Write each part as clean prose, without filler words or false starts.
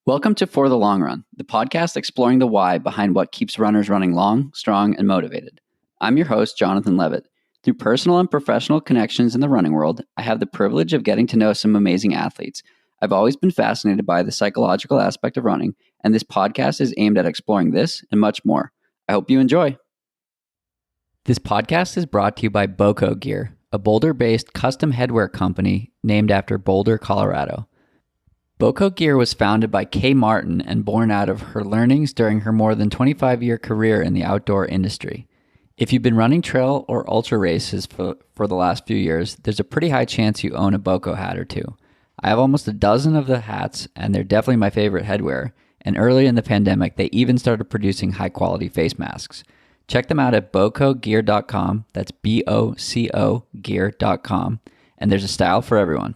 Welcome to For the Long Run, the podcast exploring the why behind what keeps runners running long, strong, and motivated. I'm your host, Jonathan Levitt. Through personal and professional connections in the running world, I have the privilege of getting to know some amazing athletes. I've always been fascinated by the psychological aspect of running, and this podcast is aimed at exploring this and much more. I hope you enjoy. This podcast is brought to you by BOCO Gear, a Boulder-based custom headwear company named after Boulder, Colorado. BOCO Gear was founded by Kay Martin and born out of her learnings during her more than 25-year career in the outdoor industry. If you've been running trail or ultra races for the last few years, there's a pretty high chance you own a BOCO hat or two. I have almost a dozen of the hats, and they're definitely my favorite headwear. And early in the pandemic, they even started producing high-quality face masks. Check them out at bocogear.com. That's BOCO gear.com. And there's a style for everyone.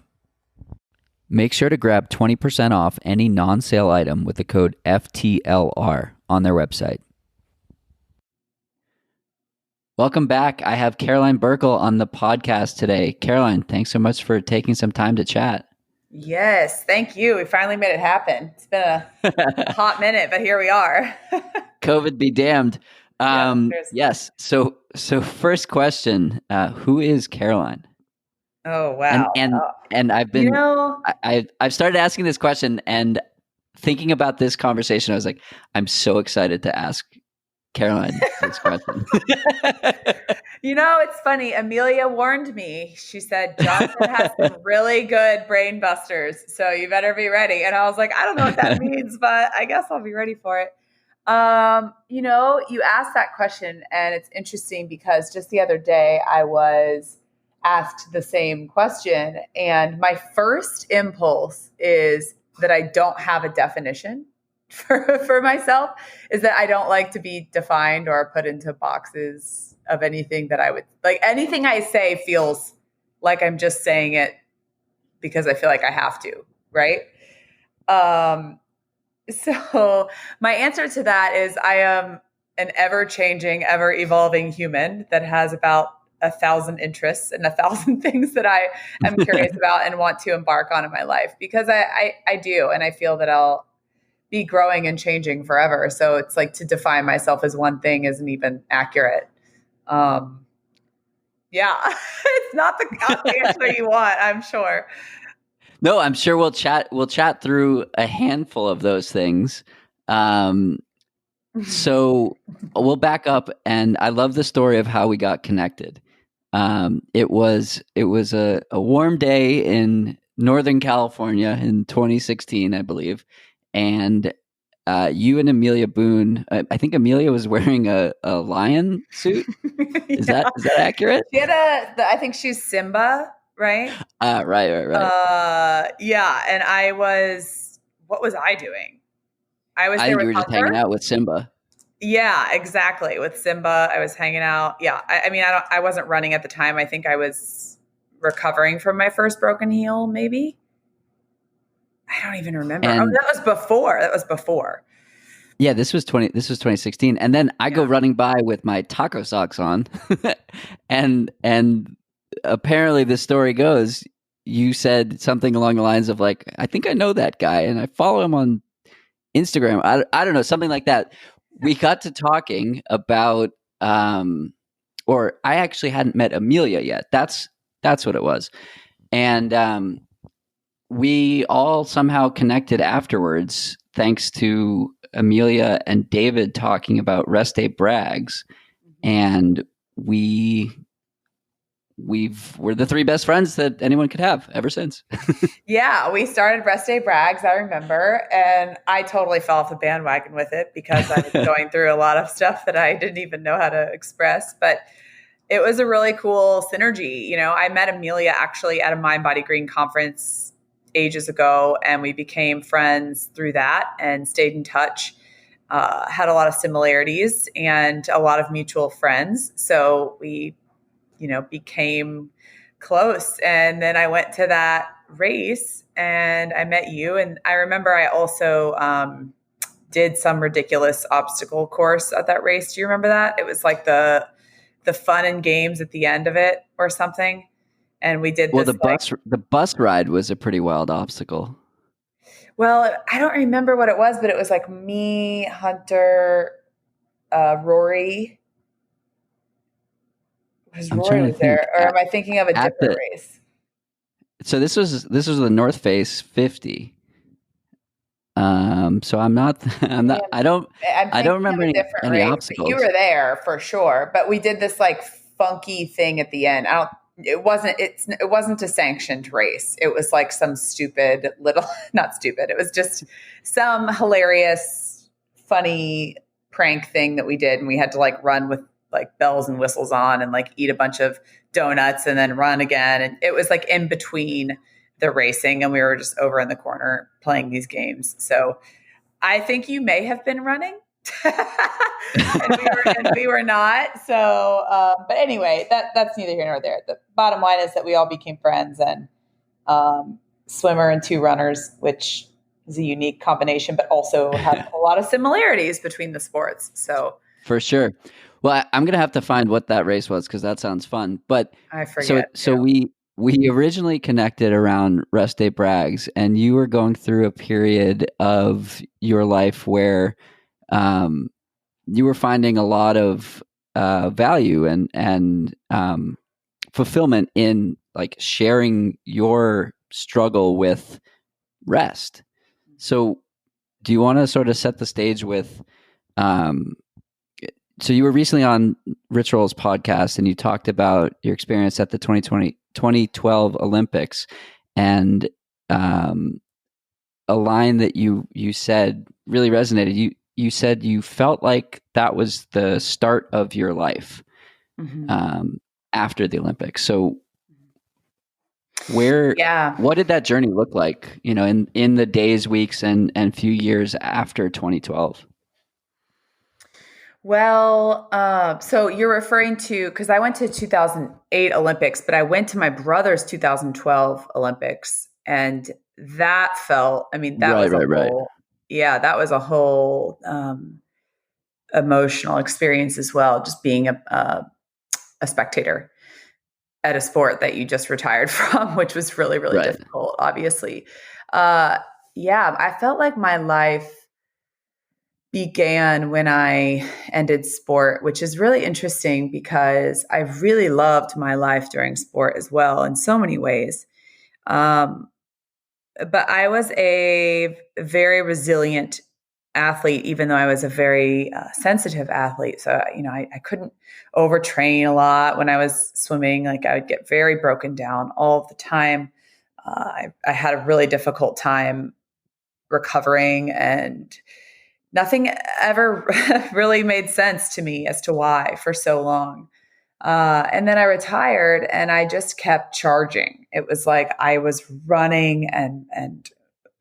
Make sure to grab 20% off any non-sale item with the code FTLR on their website. Welcome back. I have Caroline Burckle on the podcast today. Caroline, thanks so much for taking some time to chat. Yes, thank you. We finally made it happen. It's been a hot minute, but here we are. COVID be damned. Yes. So first question, who is Caroline? Oh, wow. And I've been, I've started asking this question and thinking about this conversation. I was like, I'm so excited to ask Caroline this question. It's funny. Amelia warned me. She said, Jonathan has some really good brain busters, so you better be ready. And I was like, I don't know what that means, but I guess I'll be ready for it. You asked that question, and it's interesting because just the other day I was asked the same question. And my first impulse is that I don't have a definition for myself, is that I don't like to be defined or put into boxes of anything that I would like. Anything I say feels like I'm just saying it because I feel like I have to, right? So my answer to that is I am an ever-changing, ever-evolving human that has about 1,000 interests and 1,000 things that I am curious about and want to embark on in my life, because I do. And I feel that I'll be growing and changing forever. So it's like to define myself as one thing isn't even accurate. It's not the answer you want, I'm sure. No, I'm sure we'll chat through a handful of those things. So we'll back up, and I love the story of how we got connected. It was a warm day in Northern California in 2016, I believe, and you and Amelia Boone. I think Amelia was wearing a lion suit. Is that accurate? She had I think she's Simba, right? Right. And what was I doing? I was there think with you were just hanging out with Simba. Yeah, exactly. With Simba, I was hanging out. Yeah. I wasn't running at the time. I think I was recovering from my first broken heel, maybe. I don't even remember. That was before. Yeah, this was 2016. And then I go running by with my taco socks on. and apparently the story goes, you said something along the lines of like, I think I know that guy and I follow him on Instagram. I don't know, something like that. We got to talking about, or I actually hadn't met Amelia yet. That's what it was. And we all somehow connected afterwards, thanks to Amelia and David talking about rest day brags. And we're the three best friends that anyone could have ever since. Yeah, we started Rest Day Brags, I remember, and I totally fell off the bandwagon with it because I was going through a lot of stuff that I didn't even know how to express. But it was a really cool synergy. I met Amelia actually at a Mind Body Green conference ages ago, and we became friends through that and stayed in touch. Had a lot of similarities and a lot of mutual friends. So we became close. And then I went to that race and I met you. And I remember I also did some ridiculous obstacle course at that race. Do you remember that? It was like the fun and games at the end of it or something. And we did the bus ride was a pretty wild obstacle. Well, I don't remember what it was, but it was like me, Hunter, Rory. Because I'm Rory trying to was there, think. or am I thinking of a At different the race? so this was the North Face 50. So I'm not I'm Maybe not I'm I don't thinking of remember a different any race, but you obstacles. were there for sure. But we did this like funky thing at the end. I don't. It wasn't a sanctioned race. It was like some stupid little, not stupid. It was just some hilarious, funny prank thing that we did, and we had to like run with like bells and whistles on, and like eat a bunch of donuts, and then run again. And it was like in between the racing, and we were just over in the corner playing these games. So I think you may have been running. And we were not. So, but anyway, that's neither here nor there. The bottom line is that we all became friends, and swimmer and two runners, which is a unique combination, but also have a lot of similarities between the sports. So For sure. Well, I'm gonna have to find what that race was because that sounds fun. But I forget so too. we originally connected around Rest Day Brags, and you were going through a period of your life where um, you were finding a lot of value and fulfillment in like sharing your struggle with rest. So, do you want to sort of set the stage with? Um, so you were recently on Rich Roll's podcast, and you talked about your experience at the 2012 Olympics, and um, a line that you said really resonated. You said you felt like that was the start of your life um, after the Olympics. So Yeah. what did that journey look like? You know, in the days, weeks, and few years after 2012. Well, so you're referring to, because I went to 2008 Olympics, but I went to my brother's 2012 Olympics, and that felt, I mean, that Right, was a right, right, whole, yeah, that was a whole emotional experience as well, just being a spectator at a sport that you just retired from, which was really, really right. difficult, obviously. Uh, yeah, I felt like my life began when I ended sport, which is really interesting because I really loved my life during sport as well in so many ways. Um, but I was a very resilient athlete, even though I was a very sensitive athlete. So, you know, I couldn't overtrain a lot when I was swimming. Like I would get very broken down all of the time. I had a really difficult time recovering, and nothing ever really made sense to me as to why for so long. And then I retired, and I just kept charging. It was like I was running and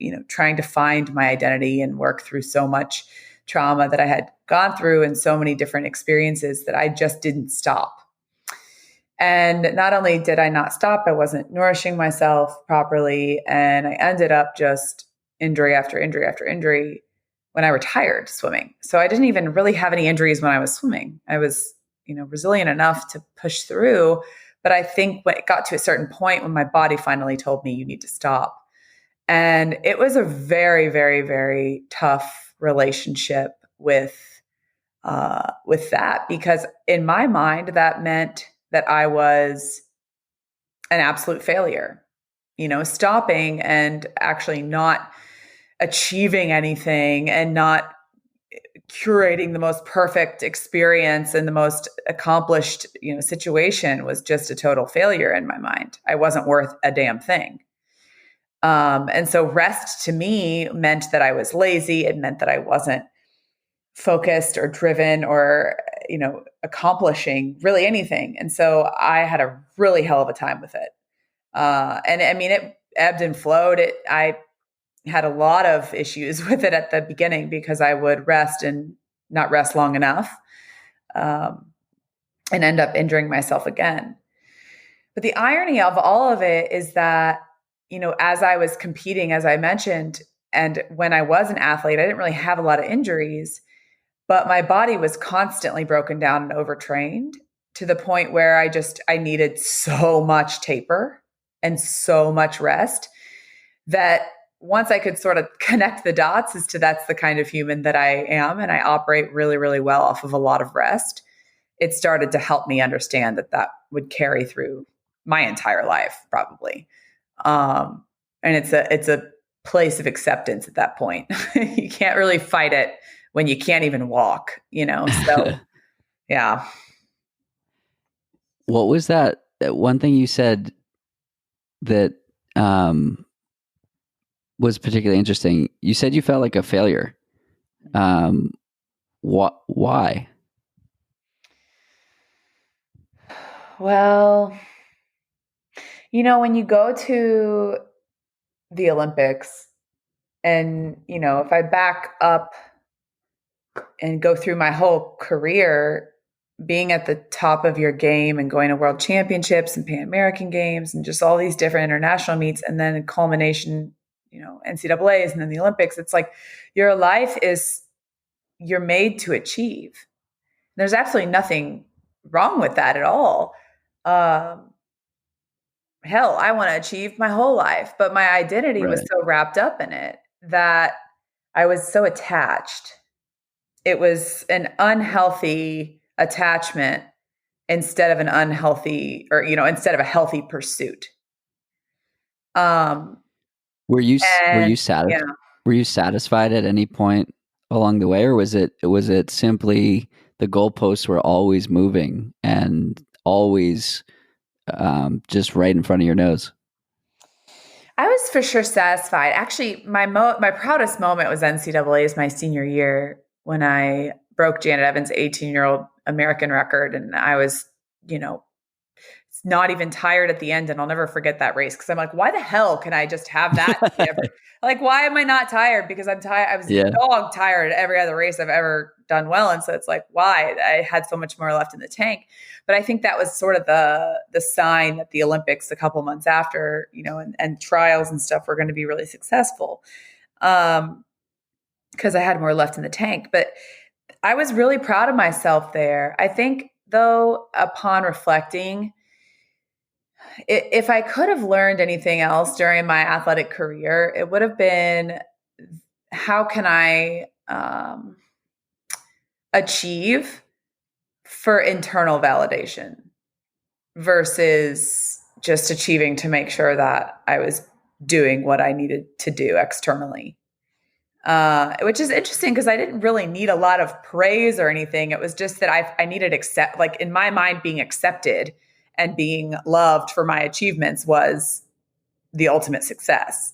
you know, trying to find my identity and work through so much trauma that I had gone through and so many different experiences that I just didn't stop. And not only did I not stop, I wasn't nourishing myself properly, and I ended up just injury after injury after injury when I retired swimming. So I didn't even really have any injuries when I was swimming. I was, you know, resilient enough to push through. But I think when it got to a certain point when my body finally told me you need to stop. And it was a very, very, very tough relationship with that, because in my mind that meant that I was an absolute failure. You know, stopping and actually not achieving anything and not curating the most perfect experience and the most accomplished, you know, situation was just a total failure in my mind. I wasn't worth a damn thing. And so rest to me meant that I was lazy. It meant that I wasn't focused or driven or, you know, accomplishing really anything. And so I had a really hell of a time with it. And I mean, it ebbed and flowed. I had a lot of issues with it at the beginning because I would rest and not rest long enough, um, and end up injuring myself again. But the irony of all of it is that, you know, as I was competing, as I mentioned, and when I was an athlete, I didn't really have a lot of injuries, but my body was constantly broken down and overtrained to the point where I needed so much taper and so much rest that once I could sort of connect the dots as to that's the kind of human that I am, and I operate really, really well off of a lot of rest, it started to help me understand that that would carry through my entire life, probably. Um, and it's a place of acceptance at that point. You can't really fight it when you can't even walk, So yeah. What was that one thing you said that was particularly interesting? You said you felt like a failure. Why? Well, when you go to the Olympics and, if I back up and go through my whole career, being at the top of your game and going to world championships and Pan American games and just all these different international meets, and then culmination, NCAAs and then the Olympics, it's like your life you're made to achieve. There's absolutely nothing wrong with that at all. Hell, I want to achieve my whole life, but my identity was so wrapped up in it that I was so attached. It was an unhealthy attachment instead of instead of a healthy pursuit. Were you satisfied? Yeah. Were you satisfied at any point along the way, or was it simply the goalposts were always moving and always just right in front of your nose? I was for sure satisfied. Actually, my proudest moment was NCAA's my senior year when I broke Janet Evans' 18-year-old American record, and I was, not even tired at the end. And I'll never forget that race because I'm like, why the hell can I just have that? Like, why am I not tired? Because I'm tired. I was dog tired at every other race I've ever done well. And so it's like, why? I had so much more left in the tank. But I think that was sort of the sign that the Olympics a couple months after, and trials and stuff were going to be really successful. Because I had more left in the tank. But I was really proud of myself there. I think, though, upon reflecting, if I could have learned anything else during my athletic career, it would have been, how can I achieve for internal validation versus just achieving to make sure that I was doing what I needed to do externally. Which is interesting because I didn't really need a lot of praise or anything. It was just that I needed in my mind, being accepted and being loved for my achievements was the ultimate success.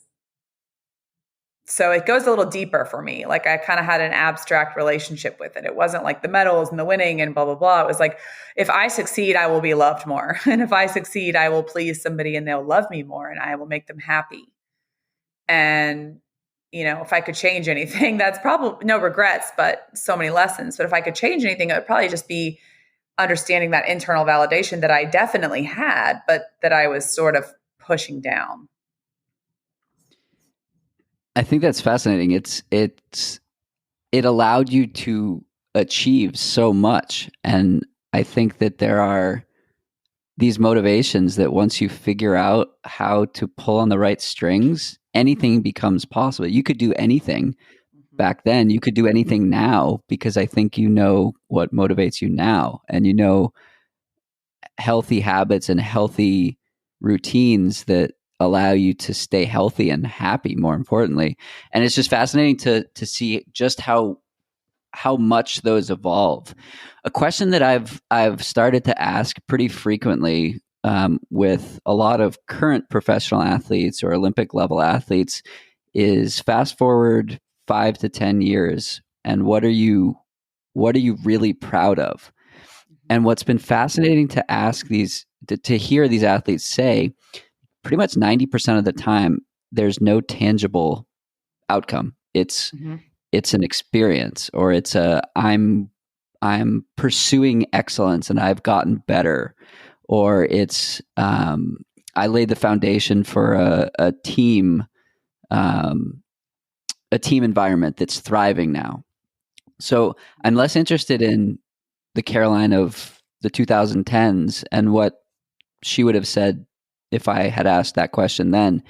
So it goes a little deeper for me. Like, I kind of had an abstract relationship with it. It wasn't like the medals and the winning and blah, blah, blah. It was like, if I succeed, I will be loved more. And if I succeed, I will please somebody and they'll love me more and I will make them happy. And, if I could change anything, that's probably no regrets, but so many lessons. But if I could change anything, it would probably just be understanding that internal validation that I definitely had, but that I was sort of pushing down. I think that's fascinating. It allowed you to achieve so much. And I think that there are these motivations that once you figure out how to pull on the right strings, anything becomes possible. You could do anything back then. You could do anything now, because I think what motivates you now, and healthy habits and healthy routines that allow you to stay healthy and happy, more importantly. And it's just fascinating to see just how much those evolve. A question that I've started to ask pretty frequently with a lot of current professional athletes or Olympic level athletes is, fast forward 5 to 10 years, and what are you really proud of? And what's been fascinating to ask to hear these athletes say, pretty much 90% of the time, there's no tangible outcome. It's an experience, or it's I'm pursuing excellence and I've gotten better, or it's I laid the foundation for a team environment that's thriving now. So I'm less interested in the Caroline of the 2010s and what she would have said if I had asked that question then.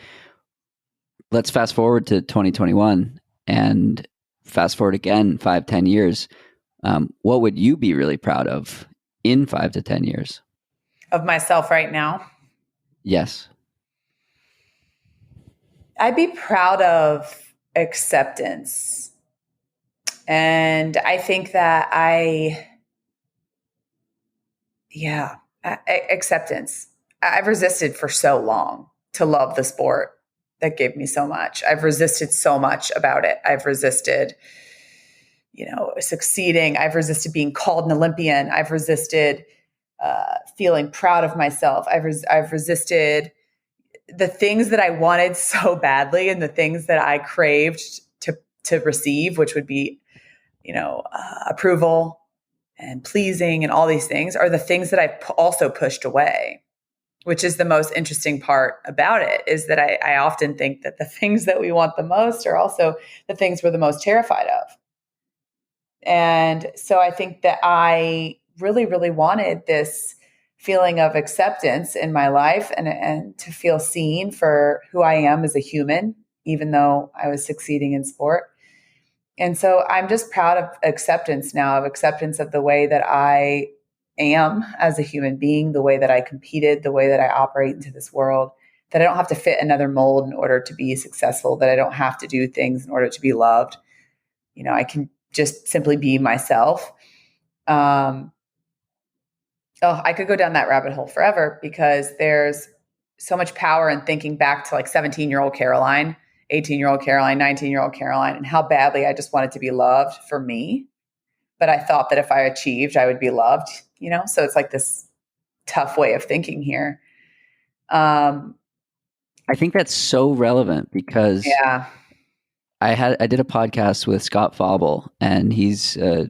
let's fast forward to 2021 and fast forward again 5-10 years. What would you be really proud of in 5 to 10 years? Of myself right now? Yes. I'd be proud of acceptance. And I think that acceptance. I've resisted for so long to love the sport that gave me so much. I've resisted so much about it. I've resisted, succeeding. I've resisted being called an Olympian. I've resisted feeling proud of myself. I've resisted the things that I wanted so badly and the things that I craved to receive, which would be, approval and pleasing and all these things, are the things that I also pushed away, which is the most interesting part about it, is that I often think that the things that we want the most are also the things we're the most terrified of. And so I think that I really, really wanted this feeling of acceptance in my life and to feel seen for who I am as a human, even though I was succeeding in sport. And so I'm just proud of acceptance now, of acceptance of the way that I am as a human being, the way that I competed, the way that I operate into this world, that I don't have to fit another mold in order to be successful, that I don't have to do things in order to be loved. I can just simply be myself. I could go down that rabbit hole forever, because there's so much power in thinking back to like 17-year-old Caroline, 18-year-old Caroline, 19-year-old Caroline, and how badly I just wanted to be loved for me. But I thought that if I achieved, I would be loved, So it's like this tough way of thinking here. I think that's so relevant because I did a podcast with Scott Fauble, and he's a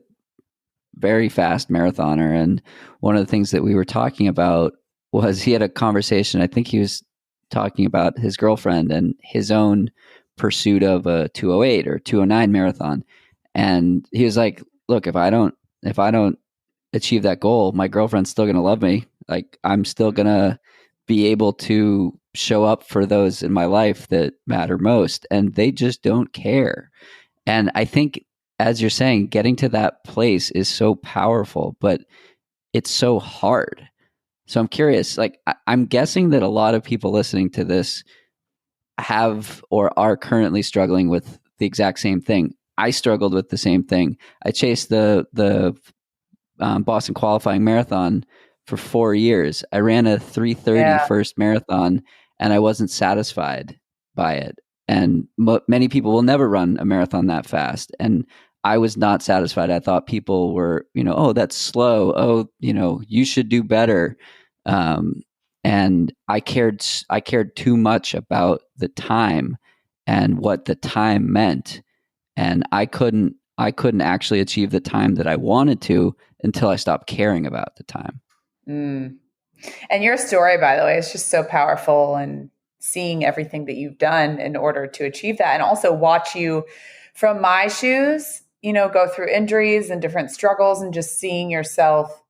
very fast marathoner. And one of the things that we were talking about was he had a conversation. I think he was talking about his girlfriend and his own pursuit of a 208 or 209 marathon. And he was like, look, if I don't achieve that goal, my girlfriend's still going to love me. Like, I'm still going to be able to show up for those in my life that matter most. And they just don't care. And I think, as you're saying, getting to that place is so powerful, but it's so hard. So I'm curious, like, I'm guessing that a lot of people listening to this have or are currently struggling with the exact same thing. I struggled with the same thing. I chased the Boston qualifying marathon for 4 years. I ran a 3:30 first marathon, and I wasn't satisfied by it. And many people will never run a marathon that fast. And I was not satisfied. I thought people were, oh, that's slow. Oh, you should do better. And I cared too much about the time and what the time meant. And I couldn't actually achieve the time that I wanted to until I stopped caring about the time. Mm. And your story, by the way, is just so powerful, and seeing everything that you've done in order to achieve that, and also watch you from my shoes, go through injuries and different struggles, and just seeing yourself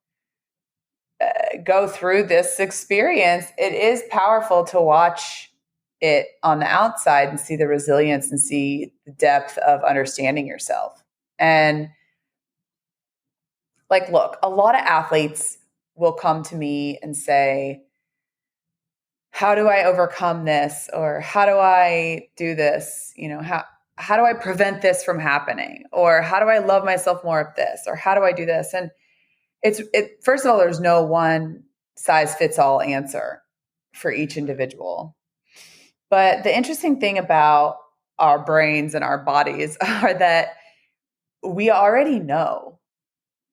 go through this experience. It is powerful to watch it on the outside and see the resilience and see the depth of understanding yourself. And like, look, a lot of athletes will come to me and say, how do I overcome this? Or how do I do this? How do I prevent this from happening? Or how do I love myself more of this? Or how do I do this? And first of all, there's no one size fits all answer for each individual. But the interesting thing about our brains and our bodies are that we already know,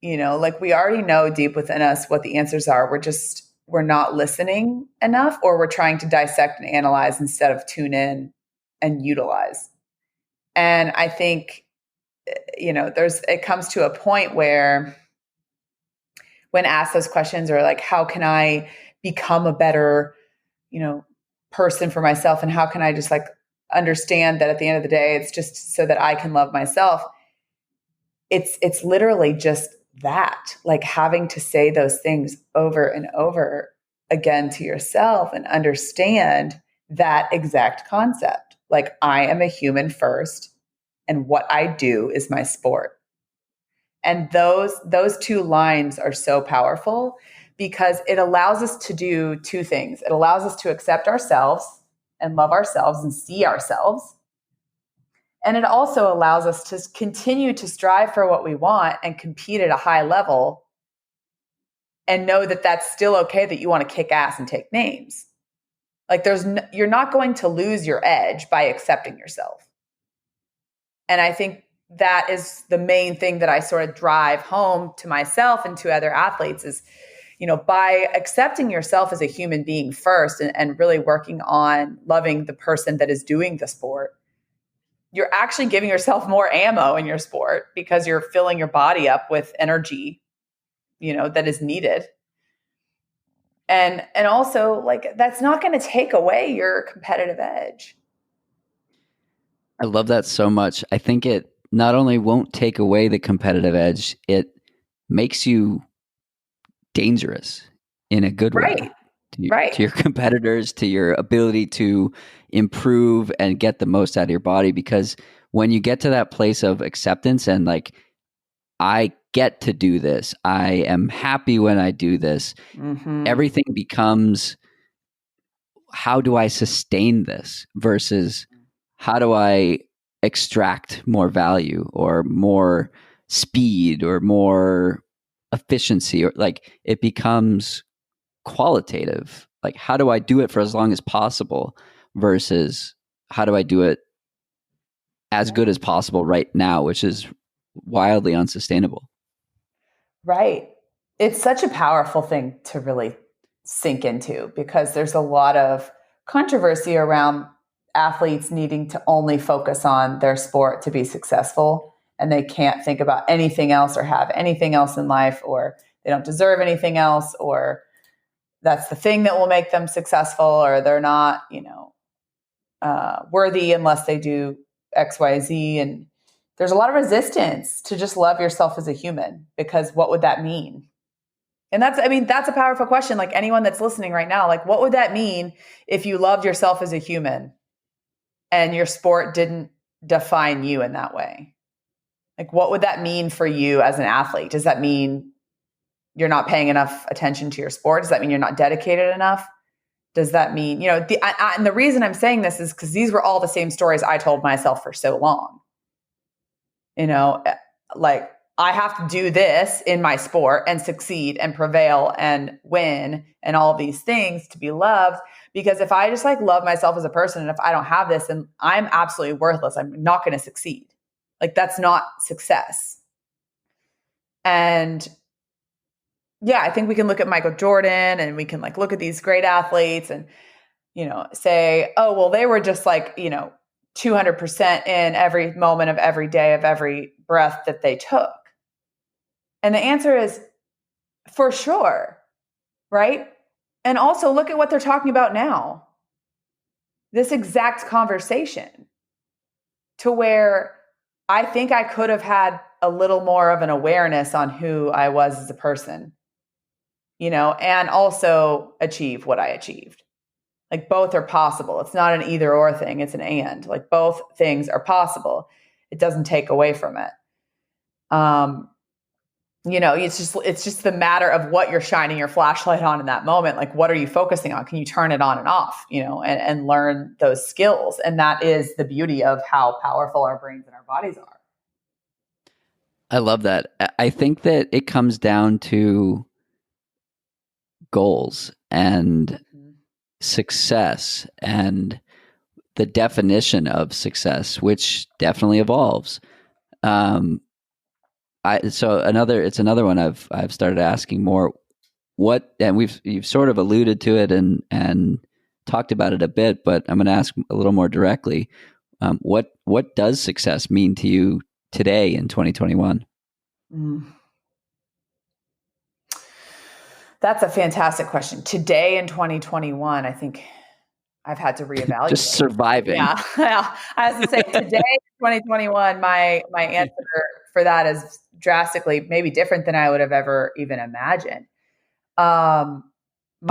like we already know deep within us what the answers are. We're not listening enough, or we're trying to dissect and analyze instead of tune in and utilize. And I think, it comes to a point where when asked those questions, or like, how can I become a better, person for myself? And how can I just like understand that at the end of the day, it's just so that I can love myself. It's literally just that, like having to say those things over and over again to yourself and understand that exact concept. like I am a human first, and what I do is my sport. And those two lines are so powerful because it allows us to do two things. It allows us to accept ourselves and love ourselves and see ourselves. And it also allows us to continue to strive for what we want and compete at a high level and know that that's still okay, that you want to kick ass and take names. Like you're not going to lose your edge by accepting yourself. And I think that is the main thing that I sort of drive home to myself and to other athletes is, by accepting yourself as a human being first and really working on loving the person that is doing the sport, you're actually giving yourself more ammo in your sport because you're filling your body up with energy, that is needed. And also, like, that's not going to take away your competitive edge. I love that so much. I think it not only won't take away the competitive edge, it makes you dangerous in a good way to your competitors, to your ability to improve and get the most out of your body. Because when you get to that place of acceptance and like, I get to do this, I am happy when I do this, everything becomes, how do I sustain this versus how do I extract more value or more speed or more efficiency, or like it becomes qualitative. Like, how do I do it for as long as possible versus how do I do it as good as possible right now, which is wildly unsustainable. Right. It's such a powerful thing to really sink into because there's a lot of controversy around athletes needing to only focus on their sport to be successful, and they can't think about anything else or have anything else in life, or they don't deserve anything else, or that's the thing that will make them successful, or they're not, worthy unless they do X, Y, Z. And there's a lot of resistance to just love yourself as a human, because what would that mean? And that's a powerful question. Like, anyone that's listening right now, like, what would that mean if you loved yourself as a human and your sport didn't define you in that way? Like, what would that mean for you as an athlete? Does that mean you're not paying enough attention to your sport? Does that mean you're not dedicated enough? Does that mean, and the reason I'm saying this is because these were all the same stories I told myself for so long. Like, I have to do this in my sport and succeed and prevail and win and all of these things to be loved. Because if I just like love myself as a person, and if I don't have this, then I'm absolutely worthless. I'm not going to succeed. Like, that's not success. And yeah, I think we can look at Michael Jordan and we can like look at these great athletes and, say, oh, well, they were just like, 200% in every moment of every day of every breath that they took. And the answer is for sure, right? And also look at what they're talking about now. This exact conversation, to where I think I could have had a little more of an awareness on who I was as a person, and also achieve what I achieved. Like, both are possible. It's not an either or thing. It's an and. Like, both things are possible. It doesn't take away from it. It's just the matter of what you're shining your flashlight on in that moment. Like, what are you focusing on? Can you turn it on and off, and learn those skills? And that is the beauty of how powerful our brains and our bodies are. I love that. I think that it comes down to goals and success and the definition of success, which definitely evolves. It's another one I've started asking more. You've sort of alluded to it and talked about it a bit, but I'm going to ask a little more directly. What does success mean to you today in 2021? That's a fantastic question. Today in 2021, I think I've had to reevaluate. Just surviving. Yeah. I was to say, today in 2021, my answer for that is drastically maybe different than I would have ever even imagined. But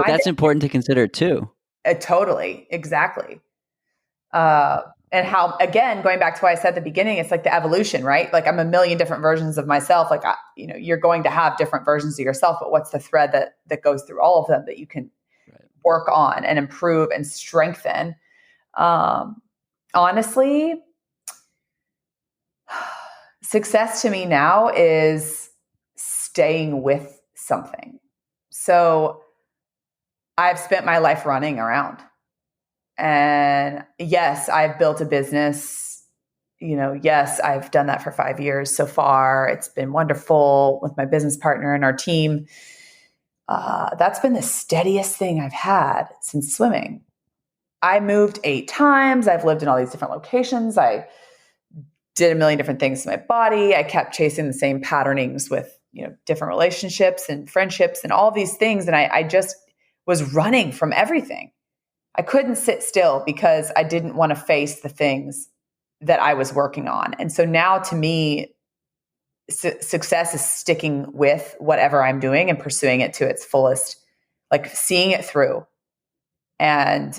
that's important to consider too. Totally. Exactly. and how, again, going back to what I said at the beginning, it's like the evolution, right? Like I'm a million different versions of myself. Like, you're going to have different versions of yourself, but what's the thread that goes through all of them that you can work on and improve and strengthen? Honestly, success to me now is staying with something. So I've spent my life running around. And yes, I've built a business. Yes, I've done that for 5 years so far. It's been wonderful with my business partner and our team. That's been the steadiest thing I've had since swimming. I moved 8 times. I've lived in all these different locations. I did a million different things to my body. I kept chasing the same patternings with, different relationships and friendships and all these things. And I just was running from everything. I couldn't sit still because I didn't want to face the things that I was working on. And so now to me, success is sticking with whatever I'm doing and pursuing it to its fullest, like seeing it through and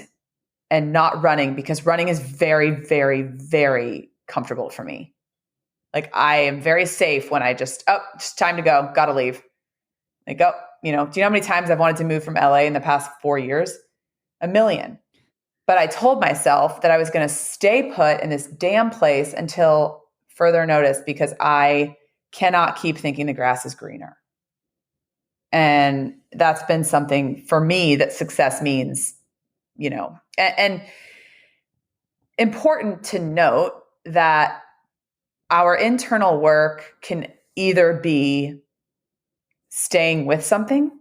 not running, because running is very, very, very comfortable for me. Like I am very safe when I just, it's time to go. Got to leave. Like, do you know how many times I've wanted to move from LA in the past 4 years? A million. But I told myself that I was going to stay put in this damn place until further notice, because I cannot keep thinking the grass is greener. And that's been something for me that success means, and important to note that our internal work can either be staying with something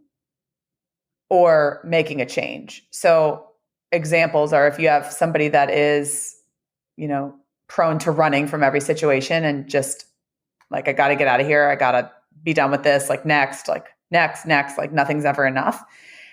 or making a change. So examples are, if you have somebody that is, prone to running from every situation and just like, I got to get out of here. I got to be done with this. Like next, like nothing's ever enough.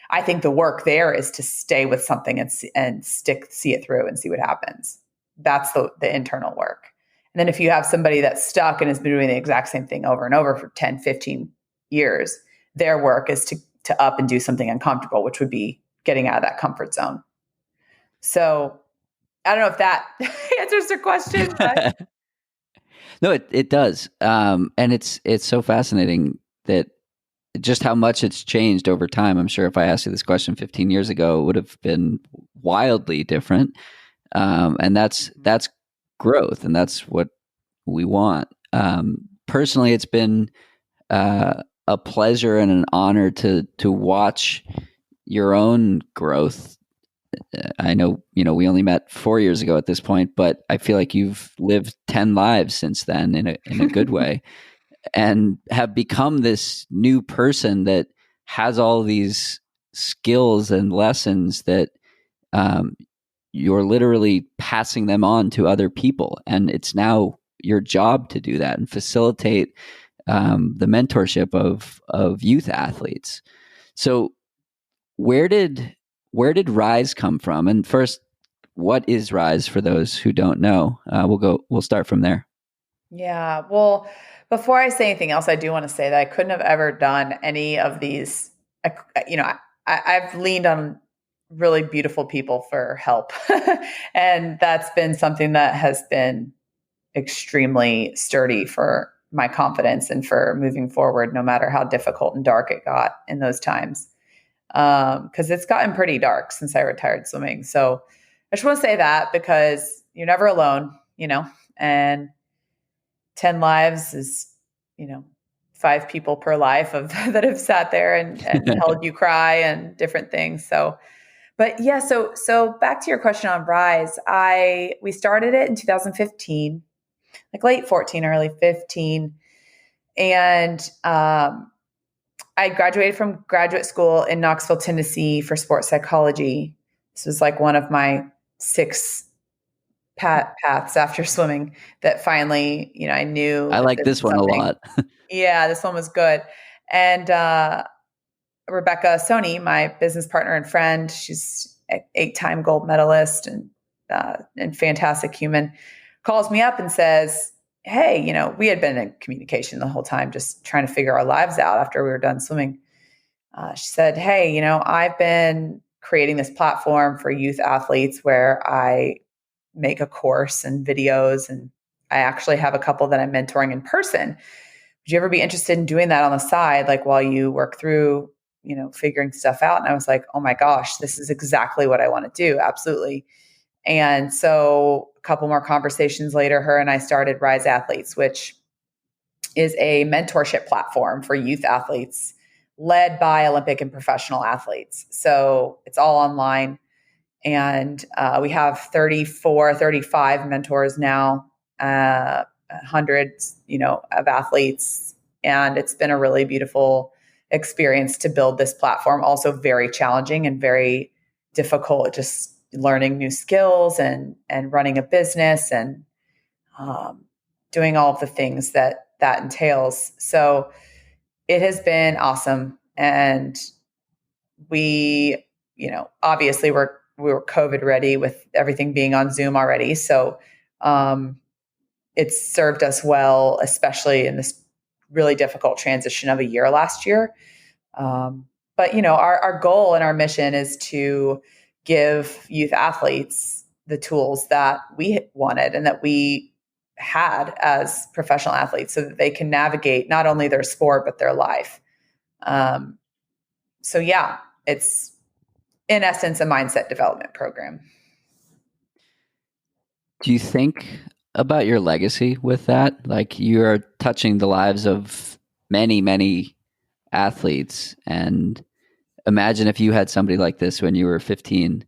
I think the work there is to stay with something and see it through and see what happens. That's the internal work. And then if you have somebody that's stuck and has been doing the exact same thing over and over for 10, 15 years, their work is to up and do something uncomfortable, which would be getting out of that comfort zone. So I don't know if that answers the question. But... No, it does. And it's so fascinating that just how much it's changed over time. I'm sure if I asked you this question 15 years ago, it would have been wildly different. And that's growth, and that's what we want. Personally, it's been a pleasure and an honor to watch your own growth. I know, we only met 4 years ago at this point, but I feel like you've lived 10 lives since then in a good way, and have become this new person that has all these skills and lessons that you're literally passing them on to other people. And it's now your job to do that and facilitate the mentorship of youth athletes. So where did Rise come from? And first, what is Rise for those who don't know? We'll start from there. Yeah. Well, before I say anything else, I do want to say that I couldn't have ever done any of these. I've leaned on really beautiful people for help. And that's been something that has been extremely sturdy for my confidence and for moving forward, no matter how difficult and dark it got in those times. Because it's gotten pretty dark since I retired swimming. So I just want to say that, because you're never alone, and 10 lives is, 5 people per life that have sat there and held you cry and different things. So, but yeah, so back to your question on Rise, we started it in 2015, like late 14, early 15. And, I graduated from graduate school in Knoxville, Tennessee for sports psychology. This was like one of my 6 paths after swimming that finally, I knew. I like this one a lot. Yeah, this one was good. And Rebecca Soni, my business partner and friend, she's an 8-time gold medalist and fantastic human, calls me up and says, hey, we had been in communication the whole time, just trying to figure our lives out after we were done swimming. She said, hey, I've been creating this platform for youth athletes where I make a course and videos. And I actually have a couple that I'm mentoring in person. Would you ever be interested in doing that on the side, like while you work through, figuring stuff out? And I was like, oh my gosh, this is exactly what I want to do. Absolutely. And so a couple more conversations later, her and I started Rise Athletes, which is a mentorship platform for youth athletes led by Olympic and professional athletes. So it's all online. And we have 34, 35 mentors now, hundreds, of athletes. And it's been a really beautiful experience to build this platform. Also very challenging and very difficult, just learning new skills and running a business and doing all of the things that entails. So it has been awesome. And we, obviously we were COVID ready with everything being on Zoom already. So it's served us well, especially in this really difficult transition of a year last year. But, our goal and our mission is to give youth athletes the tools that we wanted and that we had as professional athletes so that they can navigate not only their sport, but their life. So yeah, it's in essence a mindset development program. Do you think about your legacy with that? Like, you're touching the lives of many, many athletes, and imagine if you had somebody like this when you were 15.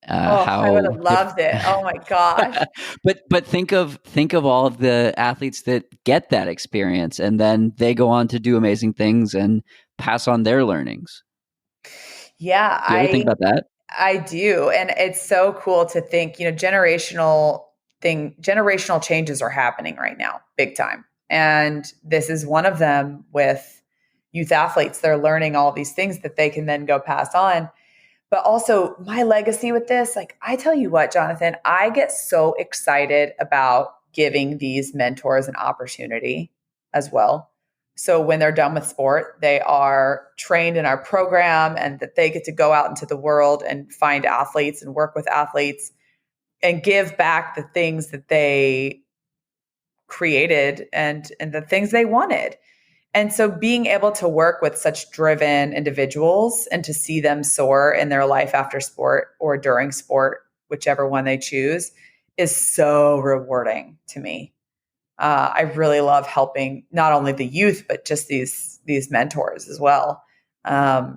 I would have loved it. Oh my gosh. But think of all of the athletes that get that experience and then they go on to do amazing things and pass on their learnings. Yeah. Do you ever think about that? I do. And it's so cool to think, generational changes are happening right now, big time. And this is one of them with youth athletes. They're learning all these things that they can then go pass on. But also my legacy with this, like, I tell you what, Jonathan, I get so excited about giving these mentors an opportunity as well. So when they're done with sport, they are trained in our program and that they get to go out into the world and find athletes and work with athletes and give back the things that they created and the things they wanted. And so being able to work with such driven individuals and to see them soar in their life after sport or during sport, whichever one they choose, is so rewarding to me. I really love helping not only the youth, but just these mentors as well. I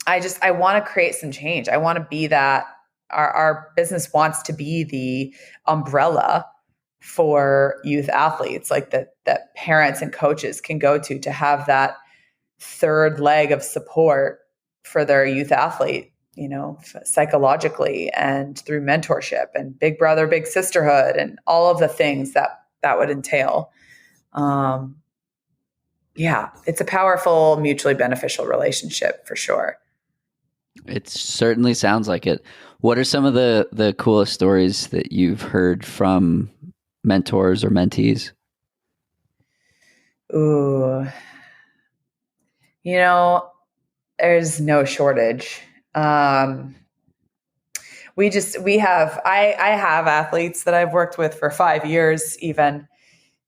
want to create some change. I want to be that our business wants to be the umbrella for youth athletes, like that parents and coaches can go to have that third leg of support for their youth athlete, psychologically and through mentorship and big brother, big sisterhood and all of the things that would entail. Yeah, it's a powerful, mutually beneficial relationship for sure. It certainly sounds like it. What are some of the coolest stories that you've heard from mentors or mentees? Ooh, there's no shortage. I have athletes that I've worked with for 5 years even,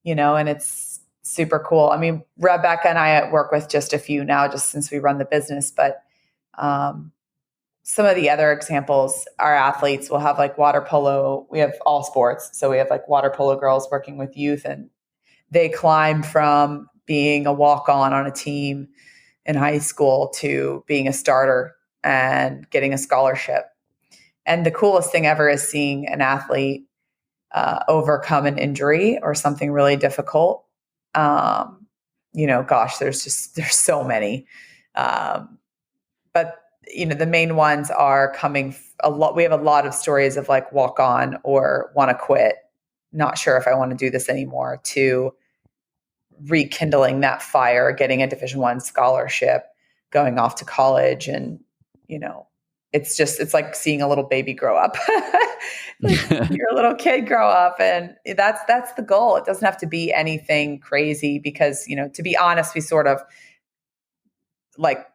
and it's super cool. I mean, Rebecca and I work with just a few now, just since we run the business, but some of the other examples, our athletes will have like water polo. We have all sports. So we have like water polo girls working with youth, and they climb from being a walk-on on a team in high school to being a starter and getting a scholarship. And the coolest thing ever is seeing an athlete overcome an injury or something really difficult. There's so many. But the main ones are coming a lot. We have a lot of stories of like walk on or want to quit, not sure if I want to do this anymore, to rekindling that fire, getting a Division I scholarship, going off to college. And, it's like seeing a little baby grow up, like your little kid grow up. And that's the goal. It doesn't have to be anything crazy because, to be honest, we sort of like,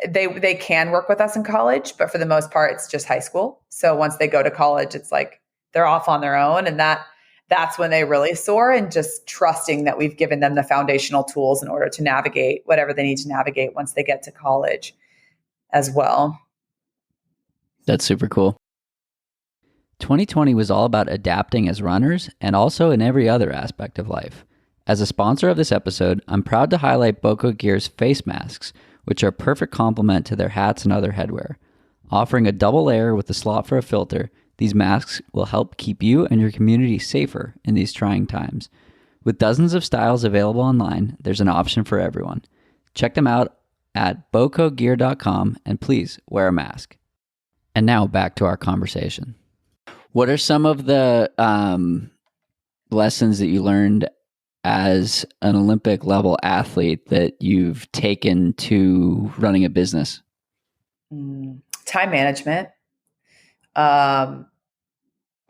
they can work with us in college, but for the most part, it's just high school. So once they go to college, it's like they're off on their own, and that's when they really soar. And just trusting that we've given them the foundational tools in order to navigate whatever they need to navigate once they get to college as well. That's super cool. 2020 was all about adapting as runners and also in every other aspect of life. As a sponsor of this episode, I'm proud to highlight BOCO Gear's face masks, which are a perfect complement to their hats and other headwear. Offering a double layer with a slot for a filter, these masks will help keep you and your community safer in these trying times. With dozens of styles available online, there's an option for everyone. Check them out at bocogear.com and please wear a mask. And now back to our conversation. What are some of the lessons that you learned as an Olympic level athlete that you've taken to running a business? Time management. I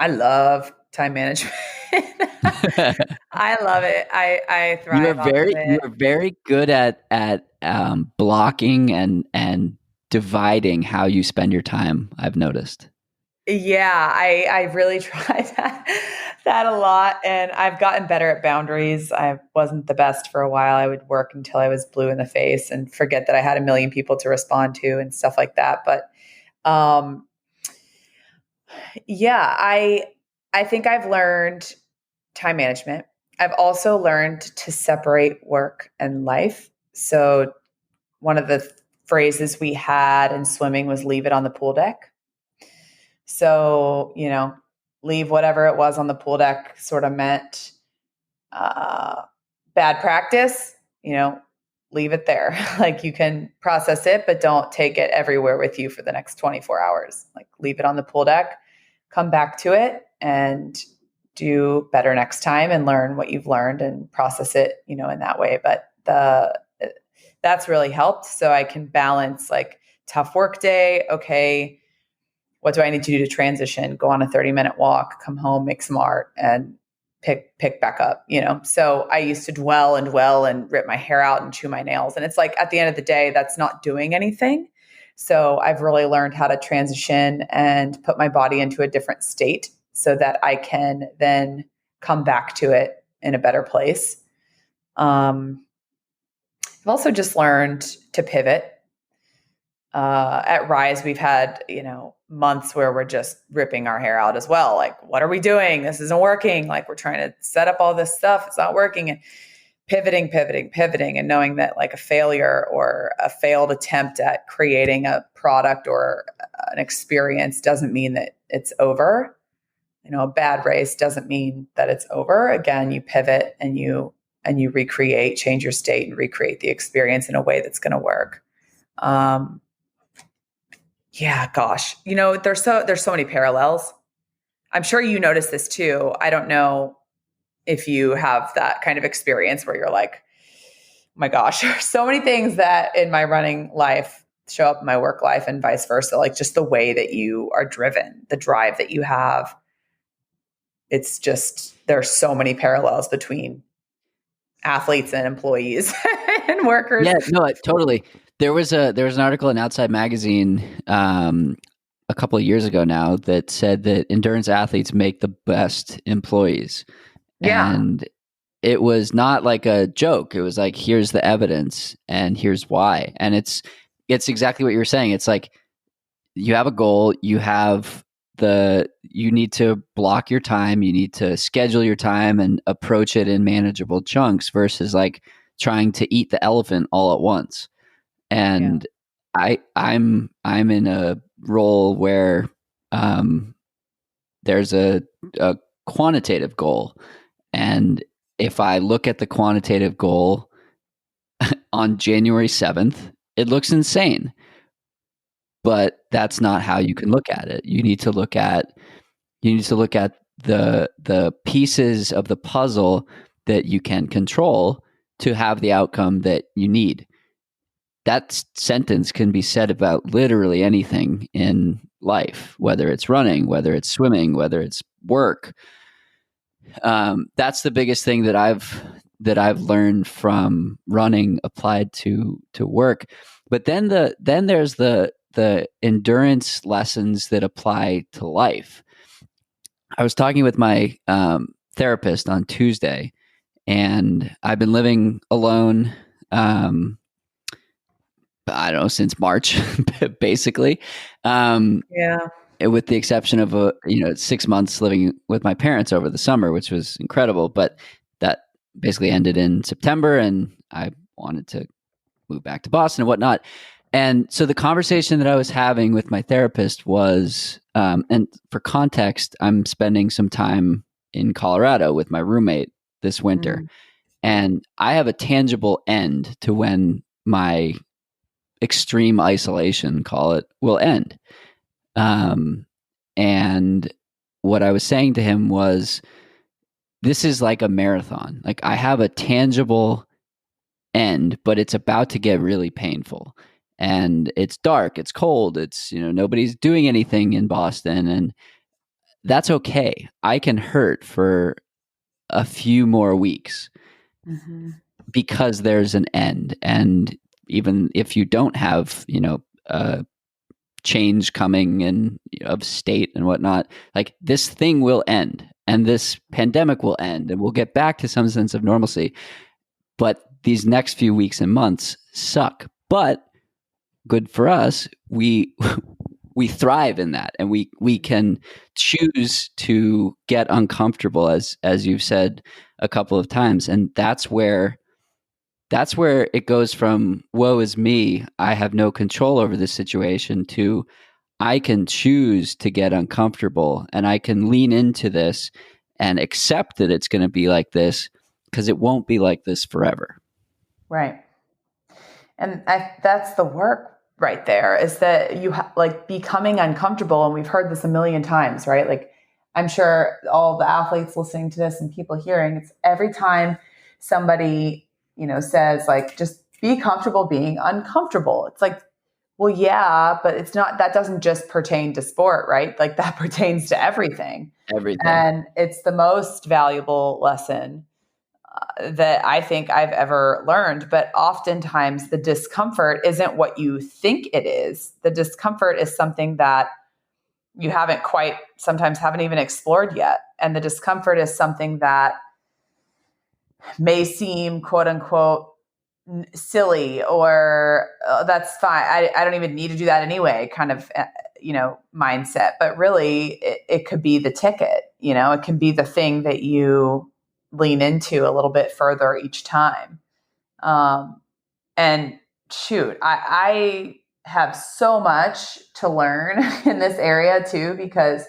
love time management. I love it. I thrive on it. You are very good at blocking and dividing how you spend your time, I've noticed. Yeah, I really tried that a lot, and I've gotten better at boundaries. I wasn't the best for a while. I would work until I was blue in the face and forget that I had a million people to respond to and stuff like that. But yeah, I think I've learned time management. I've also learned to separate work and life. So one of the phrases we had in swimming was leave it on the pool deck. So, leave whatever it was on the pool deck sort of meant bad practice, leave it there. Like, you can process it, but don't take it everywhere with you for the next 24 hours. Like, leave it on the pool deck, come back to it and do better next time and learn what you've learned and process it, in that way. But that's really helped. So I can balance like tough work day. Okay, what do I need to do to transition? Go on a 30-minute walk, come home, make some art, and pick back up, So I used to dwell and rip my hair out and chew my nails. And it's like, at the end of the day, that's not doing anything. So I've really learned how to transition and put my body into a different state so that I can then come back to it in a better place. I've also just learned to pivot. At Rise, we've had, months where we're just ripping our hair out as well. Like, what are we doing? This isn't working. Like, we're trying to set up all this stuff. It's not working. And pivoting, and knowing that like a failure or a failed attempt at creating a product or an experience doesn't mean that it's over. A bad race doesn't mean that it's over. Again, you pivot and you recreate, change your state and recreate the experience in a way that's going to work. Yeah, gosh, there's so many parallels. I'm sure you notice this too. I don't know if you have that kind of experience where you're like, oh my gosh, there's so many things that in my running life show up in my work life and vice versa. Like, just the way that you are driven, the drive that you have. It's just, there's so many parallels between athletes and employees and workers. Yeah, no, totally. There was an article in Outside Magazine a couple of years ago now that said that endurance athletes make the best employees. Yeah. And it was not like a joke. It was like, here's the evidence and here's why. And it's exactly what you're saying. It's like, you have a goal, you need to block your time, you need to schedule your time and approach it in manageable chunks versus like trying to eat the elephant all at once. And yeah. I'm in a role where there's a quantitative goal. And if I look at the quantitative goal on January 7th, it looks insane. But that's not how you can look at it. You need to look at the pieces of the puzzle that you can control to have the outcome that you need. That sentence can be said about literally anything in life, whether it's running, whether it's swimming, whether it's work. That's the biggest thing that I've learned from running applied to work. But then there's the endurance lessons that apply to life. I was talking with my therapist on Tuesday, and I've been living alone. I don't know, since March, basically. Yeah. With the exception of 6 months living with my parents over the summer, which was incredible. But that basically ended in September, and I wanted to move back to Boston and whatnot. And so the conversation that I was having with my therapist was, and for context, I'm spending some time in Colorado with my roommate this winter. And I have a tangible end to when my extreme isolation, call it, will end. And what I was saying to him was, this is like a marathon. Like, I have a tangible end, but it's about to get really painful. And it's dark, it's cold, it's, nobody's doing anything in Boston, and that's okay. I can hurt for a few more weeks because there's an end. And even if you don't have, change coming in of state and whatnot, like, this thing will end, and this pandemic will end, and we'll get back to some sense of normalcy. But these next few weeks and months suck. But good for us, we thrive in that, and we can choose to get uncomfortable, as you've said a couple of times. And that's where it goes from woe is me, I have no control over this situation, to I can choose to get uncomfortable, and I can lean into this and accept that it's going to be like this, because it won't be like this forever. Right. And that's the work right there, is that you like becoming uncomfortable. And we've heard this a million times, right? Like, I'm sure all the athletes listening to this and people hearing, it's every time somebody, says, like, just be comfortable being uncomfortable. It's like, well, yeah, but it's not, that doesn't just pertain to sport, right? Like, that pertains to everything. And it's the most valuable lesson that I think I've ever learned. But oftentimes the discomfort isn't what you think it is. The discomfort is something that you sometimes haven't even explored yet. And the discomfort is something that may seem, quote unquote, silly, or that's fine, I don't even need to do that anyway, kind of, mindset. But really, it could be the ticket. It can be the thing that you lean into a little bit further each time. And shoot, I have so much to learn in this area too, because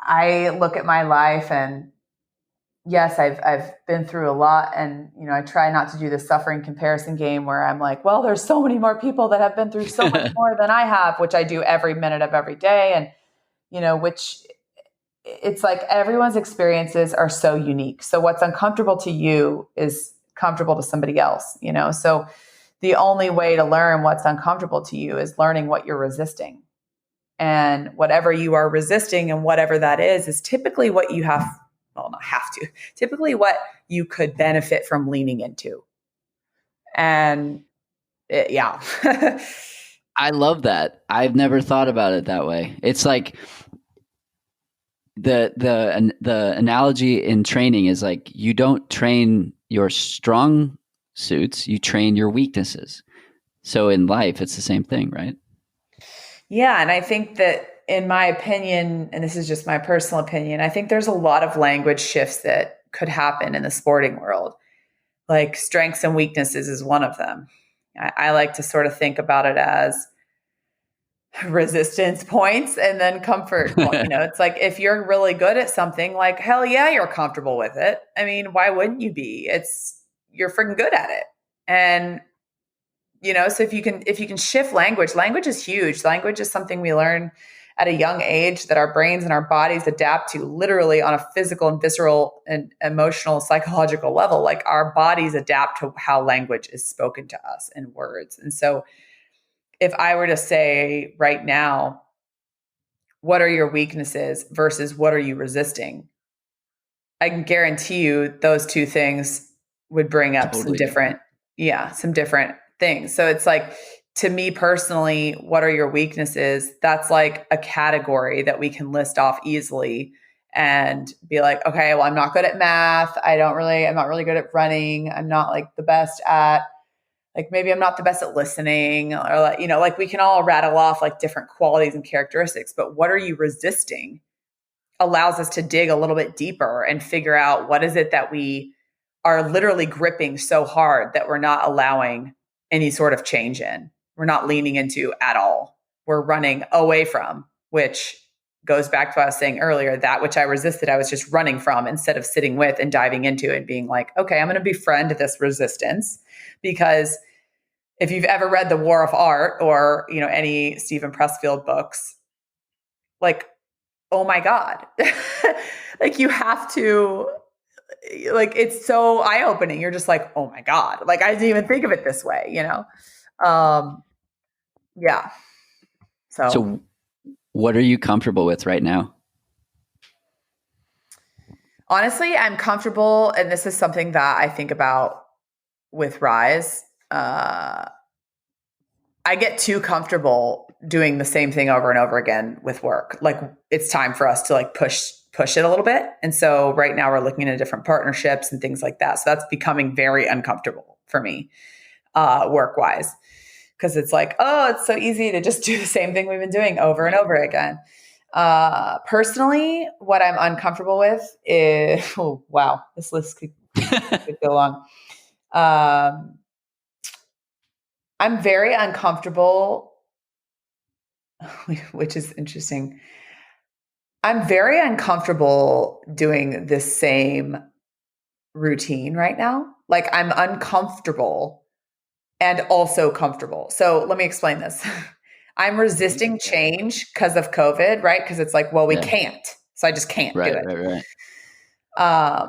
I look at my life, and yes, I've been through a lot, and I try not to do the suffering comparison game where I'm like, well, there's so many more people that have been through so much more than I have, which I do every minute of every day. And which, it's like everyone's experiences are so unique. So what's uncomfortable to you is comfortable to somebody else, So the only way to learn what's uncomfortable to you is learning what you're resisting. And whatever you are resisting, and whatever that is typically what you typically what you could benefit from leaning into. And yeah. I love that. I've never thought about it that way. It's like the analogy in training is like, you don't train your strong suits, you train your weaknesses. So in life, it's the same thing, right? Yeah. And I think that, in my opinion, and this is just my personal opinion, I think there's a lot of language shifts that could happen in the sporting world. Like, strengths and weaknesses is one of them. I like to sort of think about it as resistance points and then comfort points. It's like, if you're really good at something, like, hell yeah, you're comfortable with it. I mean, why wouldn't you be? You're freaking good at it. And so if you can shift language is huge. Language is something we learn at a young age, that our brains and our bodies adapt to, literally on a physical and visceral and emotional, psychological level. Like, our bodies adapt to how language is spoken to us in words. And so if I were to say right now, what are your weaknesses versus what are you resisting, I can guarantee you those two things would bring up some different things. So it's like, to me personally, what are your weaknesses? That's like a category that we can list off easily and be like, okay, well, I'm not good at math. I'm not really good at running. I'm not like the best at, like, maybe I'm not the best at listening, or like, like we can all rattle off like different qualities and characteristics, but what are you resisting allows us to dig a little bit deeper and figure out what is it that we are literally gripping so hard that we're not allowing any sort of change in. We're not leaning into at all. We're running away from, which goes back to what I was saying earlier, that which I resisted, I was just running from instead of sitting with and diving into it and being like, okay, I'm going to befriend this resistance. Because if you've ever read The War of Art or, any Stephen Pressfield books, like, oh my God, like you have to, like, it's so eye-opening. You're just like, oh my God, like I didn't even think of it this way, yeah. So what are you comfortable with right now? Honestly, I'm comfortable, and this is something that I think about with Rise. I get too comfortable doing the same thing over and over again with work. Like, it's time for us to like push it a little bit. And so right now we're looking into different partnerships and things like that. So that's becoming very uncomfortable for me, work-wise. Because it's like, oh, it's so easy to just do the same thing we've been doing over and over again. Personally, what I'm uncomfortable with is, oh, wow, this list could go long. I'm very uncomfortable, which is interesting. I'm very uncomfortable doing the same routine right now. Like, I'm uncomfortable and also comfortable. So let me explain this. I'm resisting change because of COVID, right? Because it's like, well, we can't. So I just can't do it. Right.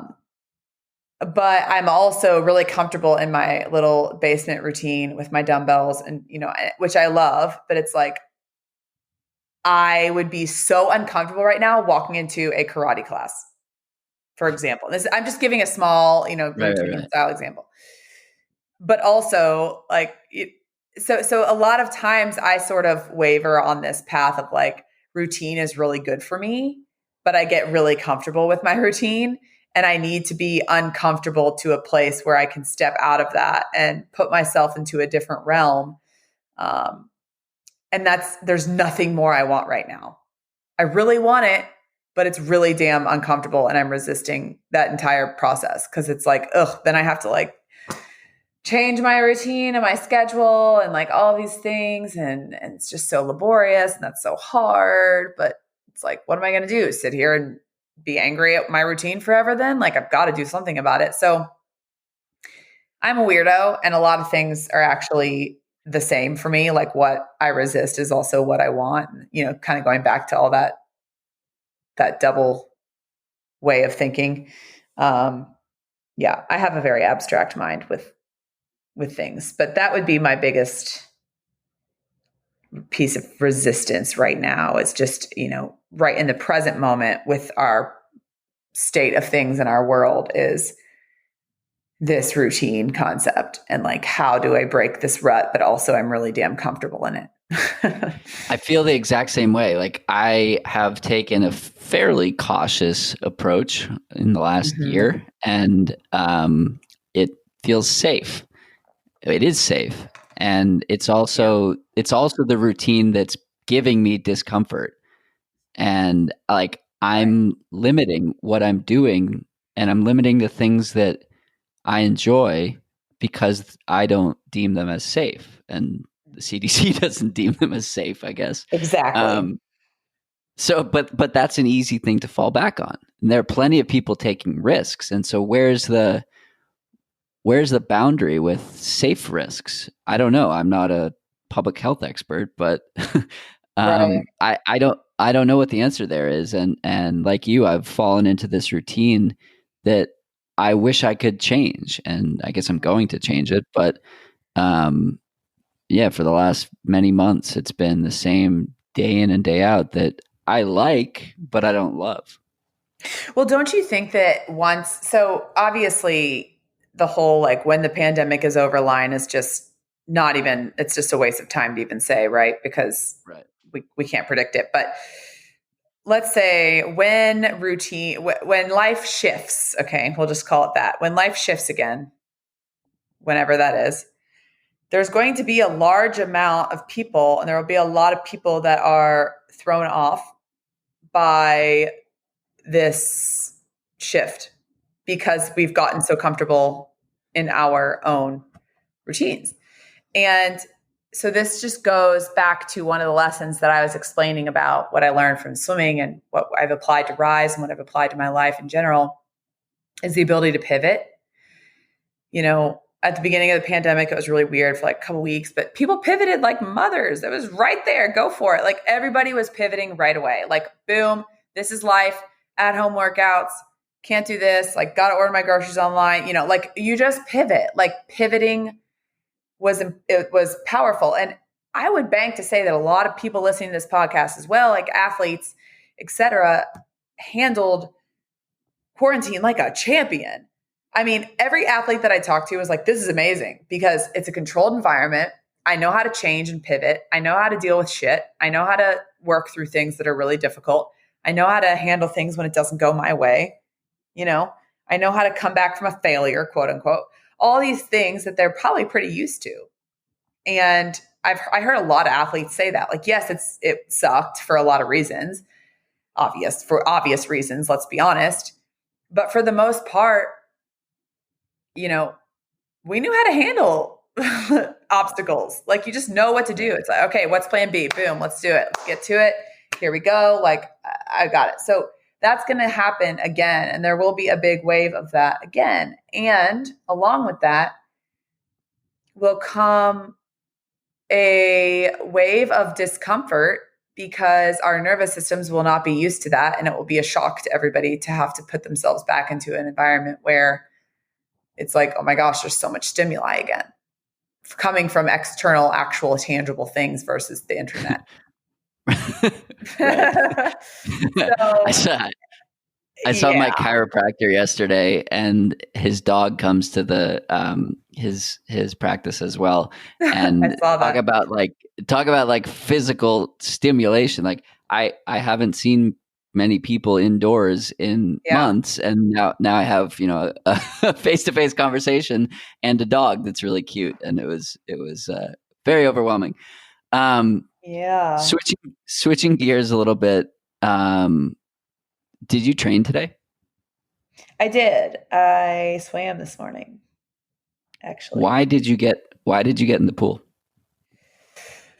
But I'm also really comfortable in my little basement routine with my dumbbells and, which I love, but it's like, I would be so uncomfortable right now walking into a karate class, for example. I'm just giving a small, routine style example. But also, like, so a lot of times I sort of waver on this path of like, routine is really good for me, but I get really comfortable with my routine, and I need to be uncomfortable to a place where I can step out of that and put myself into a different realm. And there's nothing more I want right now. I really want it, but it's really damn uncomfortable, and I'm resisting that entire process because it's like, then I have to like change my routine and my schedule and like all these things. And it's just so laborious, and that's so hard. But it's like, what am I going to do? Sit here and be angry at my routine forever then? Like, I've got to do something about it. So I'm a weirdo, and a lot of things are actually the same for me. Like, what I resist is also what I want, kind of going back to all that double way of thinking. Yeah, I have a very abstract mind with things, but that would be my biggest piece of resistance right now, is just, right in the present moment with our state of things in our world, is this routine concept. And like, how do I break this rut, but also I'm really damn comfortable in it. I feel the exact same way. Like, I have taken a fairly cautious approach in the last year, and it feels safe. It is safe. And it's also the routine that's giving me discomfort. And like, I'm limiting what I'm doing, and I'm limiting the things that I enjoy because I don't deem them as safe. And the CDC doesn't deem them as safe, I guess. Exactly. So, but that's an easy thing to fall back on. And there are plenty of people taking risks. And so where's the boundary with safe risks? I don't know. I'm not a public health expert, but Right. I don't know what the answer there is. And like you, I've fallen into this routine that I wish I could change, and I guess I'm going to change it. But yeah, for the last many months, it's been the same day in and day out that I like, but I don't love. Well, don't you think that so obviously the whole, like, when the pandemic is over line is just not even, it's just a waste of time to even say, right? Because Right. we can't predict it. But let's say when life shifts, okay, we'll just call it that. When life shifts again, whenever that is, there's going to be a large amount of people, and there will be a lot of people that are thrown off by this shift because we've gotten so comfortable in our own routines. And so this just goes back to one of the lessons that I was explaining about what I learned from swimming and what I've applied to Rise and what I've applied to my life in general is the ability to pivot. You know, at the beginning of the pandemic, it was really weird for like a couple weeks, but people pivoted like mothers. It was right there. Go for it. Like everybody was pivoting right away. Like, boom, this is life, at home workouts, can't do this. Like, got to order my groceries online. You know, like you just pivot. Like pivoting was powerful. And I would bank to say that a lot of people listening to this podcast as well, like athletes, et cetera, handled quarantine like a champion. I mean, every athlete that I talked to was like, this is amazing because it's a controlled environment. I know how to change and pivot. I know how to deal with shit. I know how to work through things that are really difficult. I know how to handle things when it doesn't go my way. You know, I know how to come back from a failure, quote unquote, all these things that they're probably pretty used to. And I heard a lot of athletes say that, like, yes, it sucked for a lot of reasons, for obvious reasons, let's be honest. But for the most part, you know, we knew how to handle obstacles. Like you just know what to do. It's like, okay, what's plan B? Boom, let's do it. Let's get to it. Here we go. Like I got it. So that's going to happen again. And there will be a big wave of that again. And along with that will come a wave of discomfort because our nervous systems will not be used to that. And it will be a shock to everybody to have to put themselves back into an environment where it's like, oh my gosh, there's so much stimuli again, coming from external, actual, tangible things versus the internet. I saw my chiropractor yesterday, and his dog comes to the his practice as well, and talk about like physical stimulation. Like I haven't seen many people indoors in months, and now I have a face-to-face conversation and a dog that's really cute, and it was very overwhelming. Switching gears a little bit. Did you train today? I did. I swam this morning, actually. Why did you get in the pool?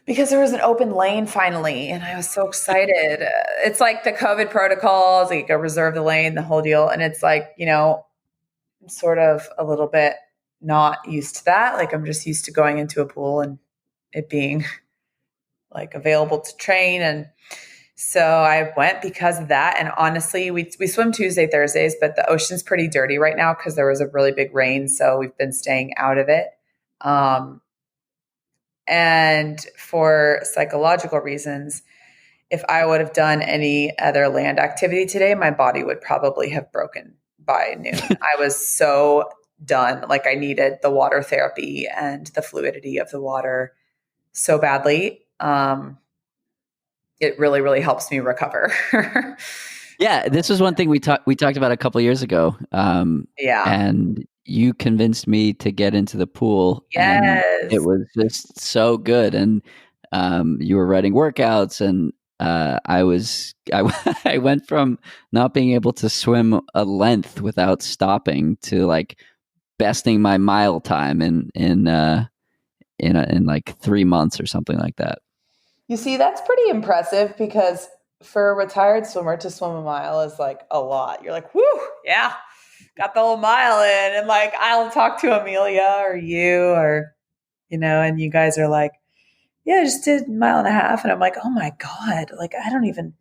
Because there was an open lane finally, and I was so excited. It's like the COVID protocols, like you reserve the lane, the whole deal. And it's like, I'm sort of a little bit not used to that. Like I'm just used to going into a pool and it being like available to train. And so I went because of that. And honestly, we swim Tuesday, Thursdays, but the ocean's pretty dirty right now because there was a really big rain. So we've been staying out of it. And for psychological reasons, if I would have done any other land activity today, my body would probably have broken by noon. I was so done. Like I needed the water therapy and the fluidity of the water so badly. It really, really helps me recover. Yeah, this was one thing we talked about a couple of years ago. And you convinced me to get into the pool. Yes. And it was just so good. And you were writing workouts, and I went from not being able to swim a length without stopping to like besting my mile time in like 3 months or something like that. You see, that's pretty impressive because for a retired swimmer to swim a mile is like a lot. You're like, whoo, yeah, got the whole mile in. And like, I'll talk to Amelia or you or, and you guys are like, yeah, I just did a mile and a half. And I'm like, oh my God, like I don't even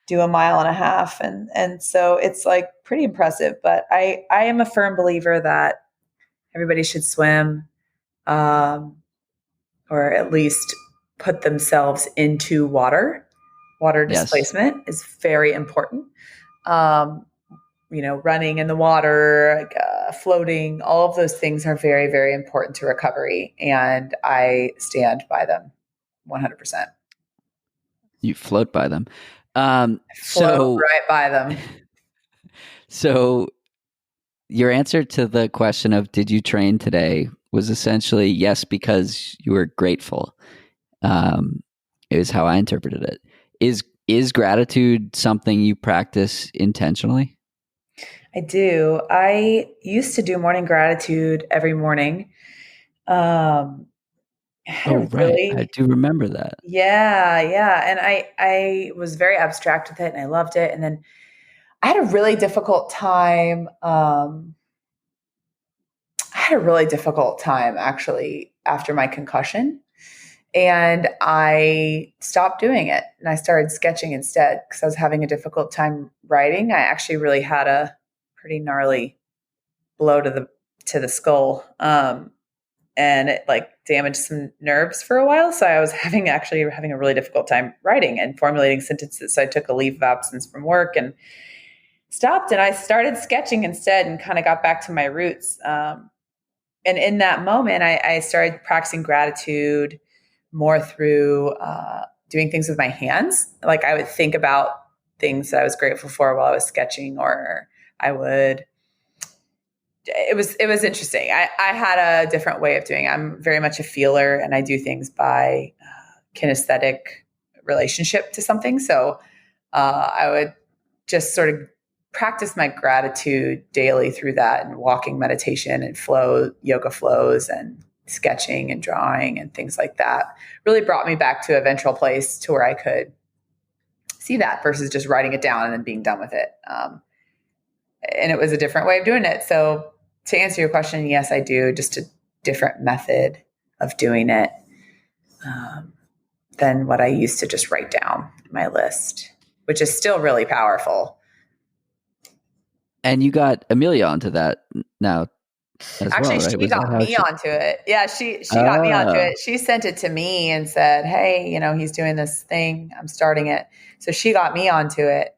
do a mile and a half. And so it's like pretty impressive. But I am a firm believer that everybody should swim or at least put themselves into water. Water displacement is very important. Running in the water, like, floating, all of those things are very, very important to recovery. And I stand by them 100%. You float by them. Float right by them. So your answer to the question of did you train today was essentially yes, because you were grateful. Is how I interpreted it. Is gratitude something you practice intentionally? I do. I used to do morning gratitude every morning. I had a Right. I do remember that. yeah. And I was very abstract with it and I loved it. And then I had a really difficult time. I had a really difficult time actually after my concussion. And I stopped doing it and I started sketching instead because I was having a difficult time writing. I actually really had a pretty gnarly blow to the skull. And it like damaged some nerves for a while. So I was having a really difficult time writing and formulating sentences. So I took a leave of absence from work and stopped and I started sketching instead and kind of got back to my roots. And in that moment, I started practicing gratitude more through doing things with my hands. Like I would think about things that I was grateful for while I was sketching, or I would. It was interesting. I had a different way of doing it. I'm very much a feeler, and I do things by kinesthetic relationship to something. So I would just sort of practice my gratitude daily through that, and walking meditation and yoga flows and sketching and drawing and things like that really brought me back to a ventral place to where I could see that versus just writing it down and then being done with it. And it was a different way of doing it. So to answer your question, yes, I do. Just a different method of doing it than what I used to just write down my list, which is still really powerful. And you got Amelia onto that now as Actually, well, right? she got me onto it. Yeah, she got me onto it. She sent it to me and said, hey, he's doing this thing. I'm starting it. So she got me onto it.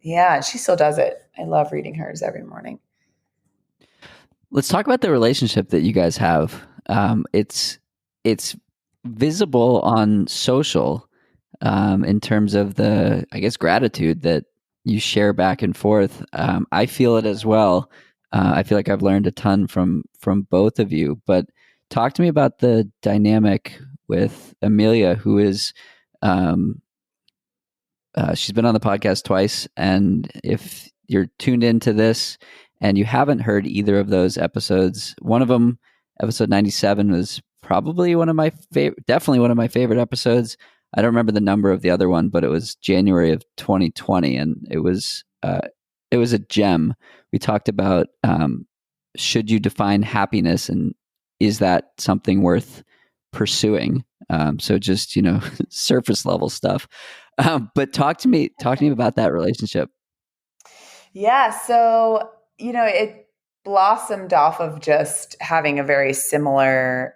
Yeah, she still does it. I love reading hers every morning. Let's talk about the relationship that you guys have. It's visible on social in terms of the, I guess, gratitude that you share back and forth. I feel it as well. I feel like I've learned a ton from both of you. But talk to me about the dynamic with Amelia, who is she's been on the podcast twice, and if you're tuned into this and you haven't heard either of those episodes, one of them, episode 97, was probably definitely one of my favorite episodes. I don't remember the number of the other one, but it was January of 2020, and it was a gem. We talked about should you define happiness, and is that something worth pursuing? So just surface level stuff. But talk to me about that relationship. Yeah, so it blossomed off of just having a very similar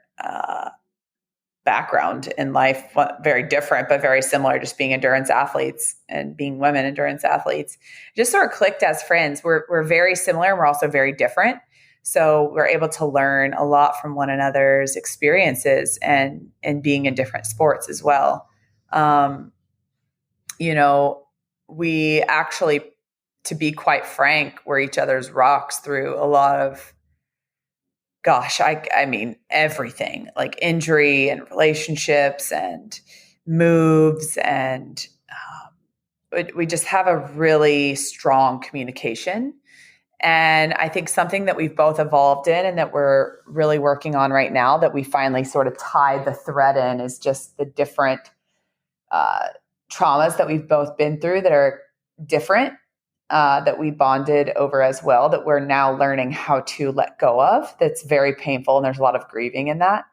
background in life, very different, but very similar, just being endurance athletes and being women endurance athletes. Just sort of clicked as friends. We're very similar and we're also very different. So we're able to learn a lot from one another's experiences and being in different sports as well. We actually, to be quite frank, were each other's rocks through a lot of, I mean, everything, like injury and relationships and moves. And we just have a really strong communication. And I think something that we've both evolved in and that we're really working on right now, that we finally sort of tied the thread in, is just the different traumas that we've both been through that are different, that we bonded over as well, that we're now learning how to let go of. That's very painful. And there's a lot of grieving in that,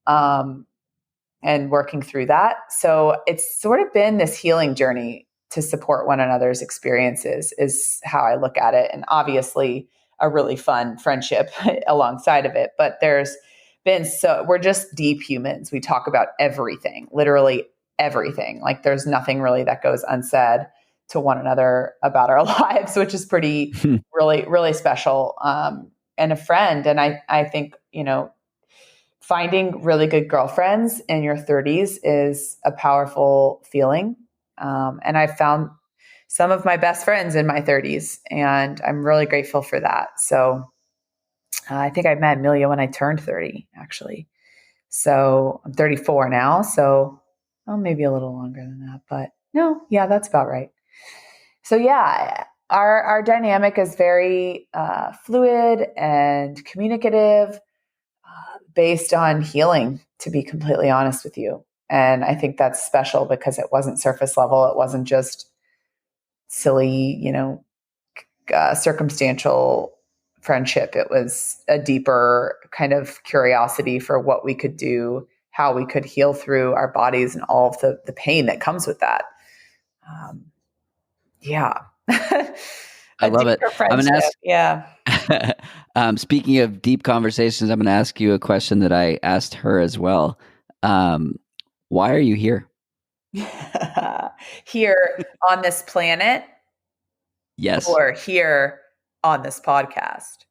and working through that. So it's sort of been this healing journey to support one another's experiences, is how I look at it. And obviously a really fun friendship alongside of it. But we're just deep humans. We talk about everything, literally everything. Like there's nothing really that goes unsaid. to one another about our lives, which is pretty, really, really special. And a friend. And I think, finding really good girlfriends in your 30s is a powerful feeling. And I found some of my best friends in my 30s, and I'm really grateful for that. So I think I met Amelia when I turned 30, actually. So I'm 34 now. So maybe a little longer than that, but no, yeah, that's about right. So yeah, our dynamic is very fluid and communicative, based on healing, to be completely honest with you. And I think that's special because it wasn't surface level. It wasn't just silly, circumstantial friendship. It was a deeper kind of curiosity for what we could do, how we could heal through our bodies and all of the pain that comes with that. Yeah. I love it. I'm going to ask. Yeah. Speaking of deep conversations, I'm going to ask you a question that I asked her as well. Why are you here? Here on this planet? Yes. Or here on this podcast?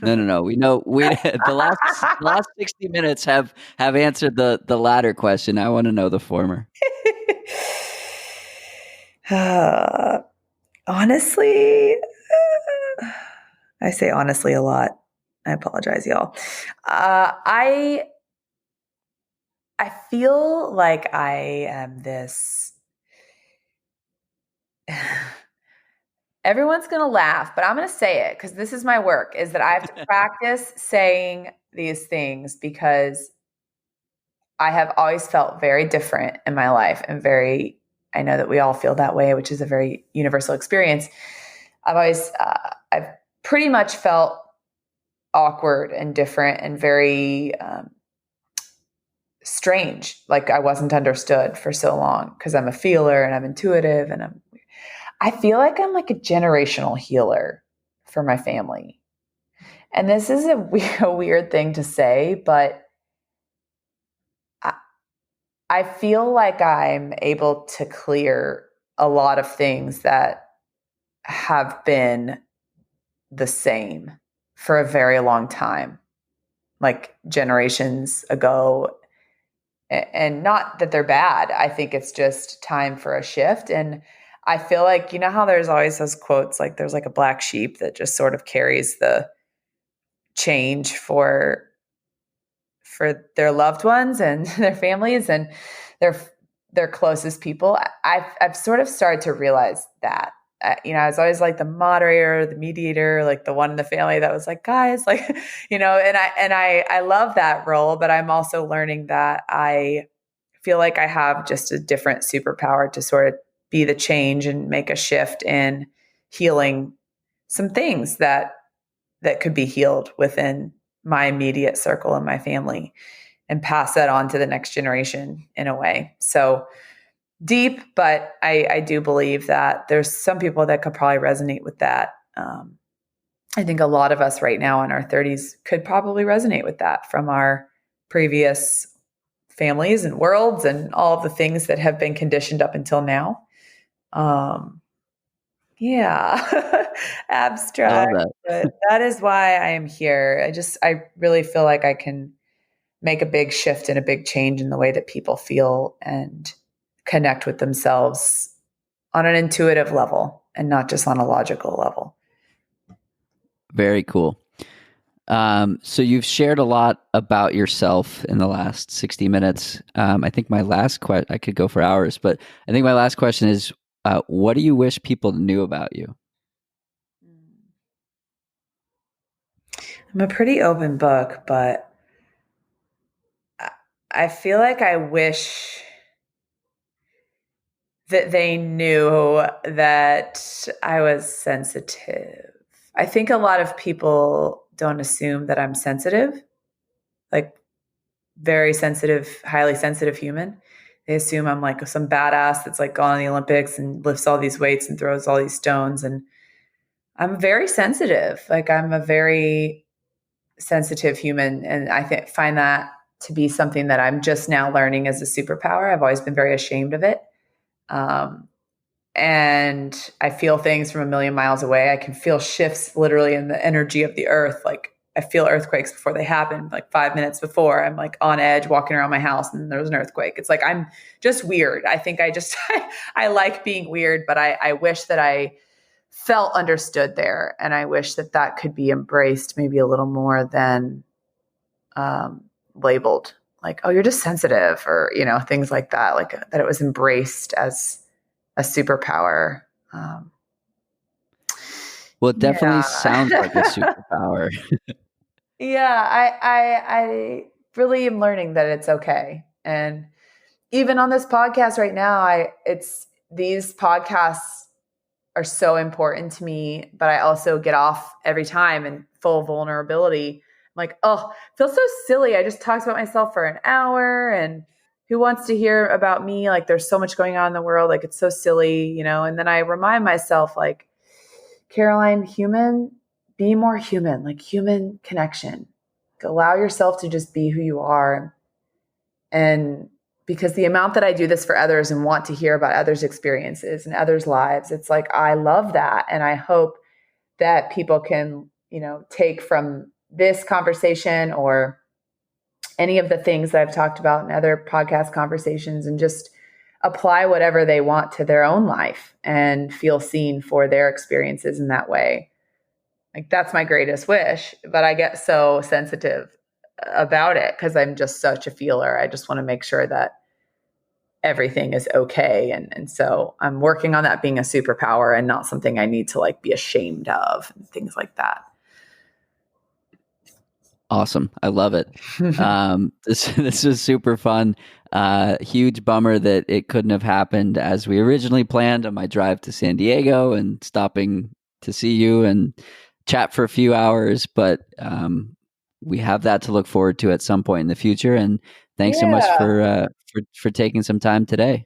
No. We know the last 60 minutes have answered the latter question. I want to know the former. Honestly, I say honestly a lot. I apologize, y'all. I feel like I am this. Everyone's going to laugh, but I'm going to say it because this is my work, is that I have to practice saying these things because I have always felt very different in my life and I know that we all feel that way, which is a very universal experience. I've pretty much felt awkward and different and very strange. Like I wasn't understood for so long because I'm a feeler and I'm intuitive and I feel like I'm like a generational healer for my family. And this is a weird thing to say, but I feel like I'm able to clear a lot of things that have been the same for a very long time, like generations ago. And not that they're bad. I think it's just time for a shift. And I feel like, how there's always those quotes, like there's like a black sheep that just sort of carries the change for their loved ones and their families and their closest people. I've sort of started to realize that. I was always like the moderator, the mediator, like the one in the family that was like, guys, like, and I love that role, but I'm also learning that I feel like I have just a different superpower to sort of be the change and make a shift in healing some things that could be healed within my immediate circle and my family and pass that on to the next generation in a way. So deep, but I do believe that there's some people that could probably resonate with that. I think a lot of us right now in our 30s could probably resonate with that from our previous families and worlds and all of the things that have been conditioned up until now. Yeah, abstract. But that is why I am here. I really feel like I can make a big shift and a big change in the way that people feel and connect with themselves on an intuitive level and not just on a logical level. Very cool. So you've shared a lot about yourself in the last 60 minutes. I think my last question, I could go for hours, but I think my last question is, what do you wish people knew about you? I'm a pretty open book, but I feel like I wish that they knew that I was sensitive. I think a lot of people don't assume that I'm sensitive, like very sensitive, highly sensitive human. They assume I'm like some badass that's like gone in the Olympics and lifts all these weights and throws all these stones. And I'm very sensitive. Like I'm a very sensitive human. And I find that to be something that I'm just now learning as a superpower. I've always been very ashamed of it. and I feel things from a million miles away. I can feel shifts literally in the energy of the earth. Like I feel earthquakes before they happen. Like 5 minutes before, I'm like on edge walking around my house and there's an earthquake. It's like I'm just weird. I think I just I like being weird, but I wish that I felt understood there, and I wish that that could be embraced maybe a little more than labeled like, oh, you're just sensitive, or things like that. Like that it was embraced as a superpower. Well, it definitely sounds like a superpower. Yeah, I really am learning that it's okay. And even on this podcast right now, these podcasts are so important to me, but I also get off every time in full vulnerability. I'm like, oh, it feels so silly. I just talked about myself for an hour, and who wants to hear about me? Like there's so much going on in the world. Like it's so silly, And then I remind myself like, Caroline, be more human, like human connection. Like allow yourself to just be who you are. And because the amount that I do this for others and want to hear about others' experiences and others' lives, it's like, I love that. And I hope that people can, take from this conversation or any of the things that I've talked about in other podcast conversations and just apply whatever they want to their own life and feel seen for their experiences in that way. Like that's my greatest wish, but I get so sensitive about it because I'm just such a feeler. I just want to make sure that everything is okay. And so I'm working on that being a superpower and not something I need to like be ashamed of and things like that. Awesome. I love it. This was super fun. Huge bummer that it couldn't have happened as we originally planned on my drive to San Diego and stopping to see you and chat for a few hours. But we have that to look forward to at some point in the future. And thanks so much for taking some time today.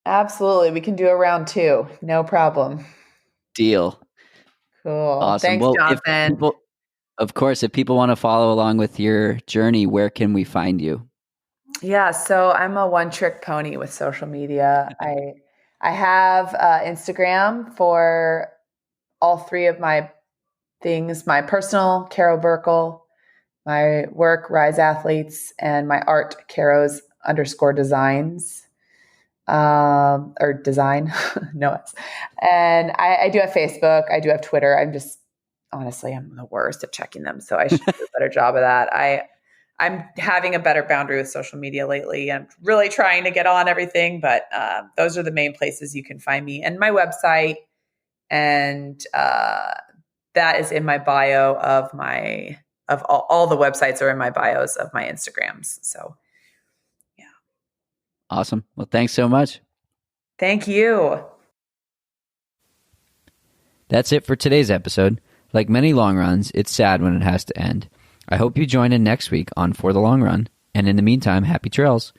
Absolutely. We can do a round 2. No problem. Deal. Cool. Awesome. Thanks, Jonathan. Of course, if people want to follow along with your journey, where can we find you? Yeah, so I'm a one-trick pony with social media. I have Instagram for all 3 of my things: my personal, Caro Burckle, my work, Rise Athletes, and my art, Caros_designs. Or design. No, and I do have Facebook. I do have Twitter. I'm the worst at checking them. So I should do a better job of that. I'm having a better boundary with social media lately. I'm really trying to get on everything, but those are the main places you can find me, and my website. And that is in my bio of all the websites are in my bios of my Instagrams. So yeah. Awesome. Well, thanks so much. Thank you. That's it for today's episode. Like many long runs, it's sad when it has to end. I hope you join in next week on For the Long Run. And in the meantime, happy trails.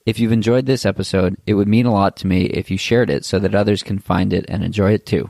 If you've enjoyed this episode, it would mean a lot to me if you shared it so that others can find it and enjoy it too.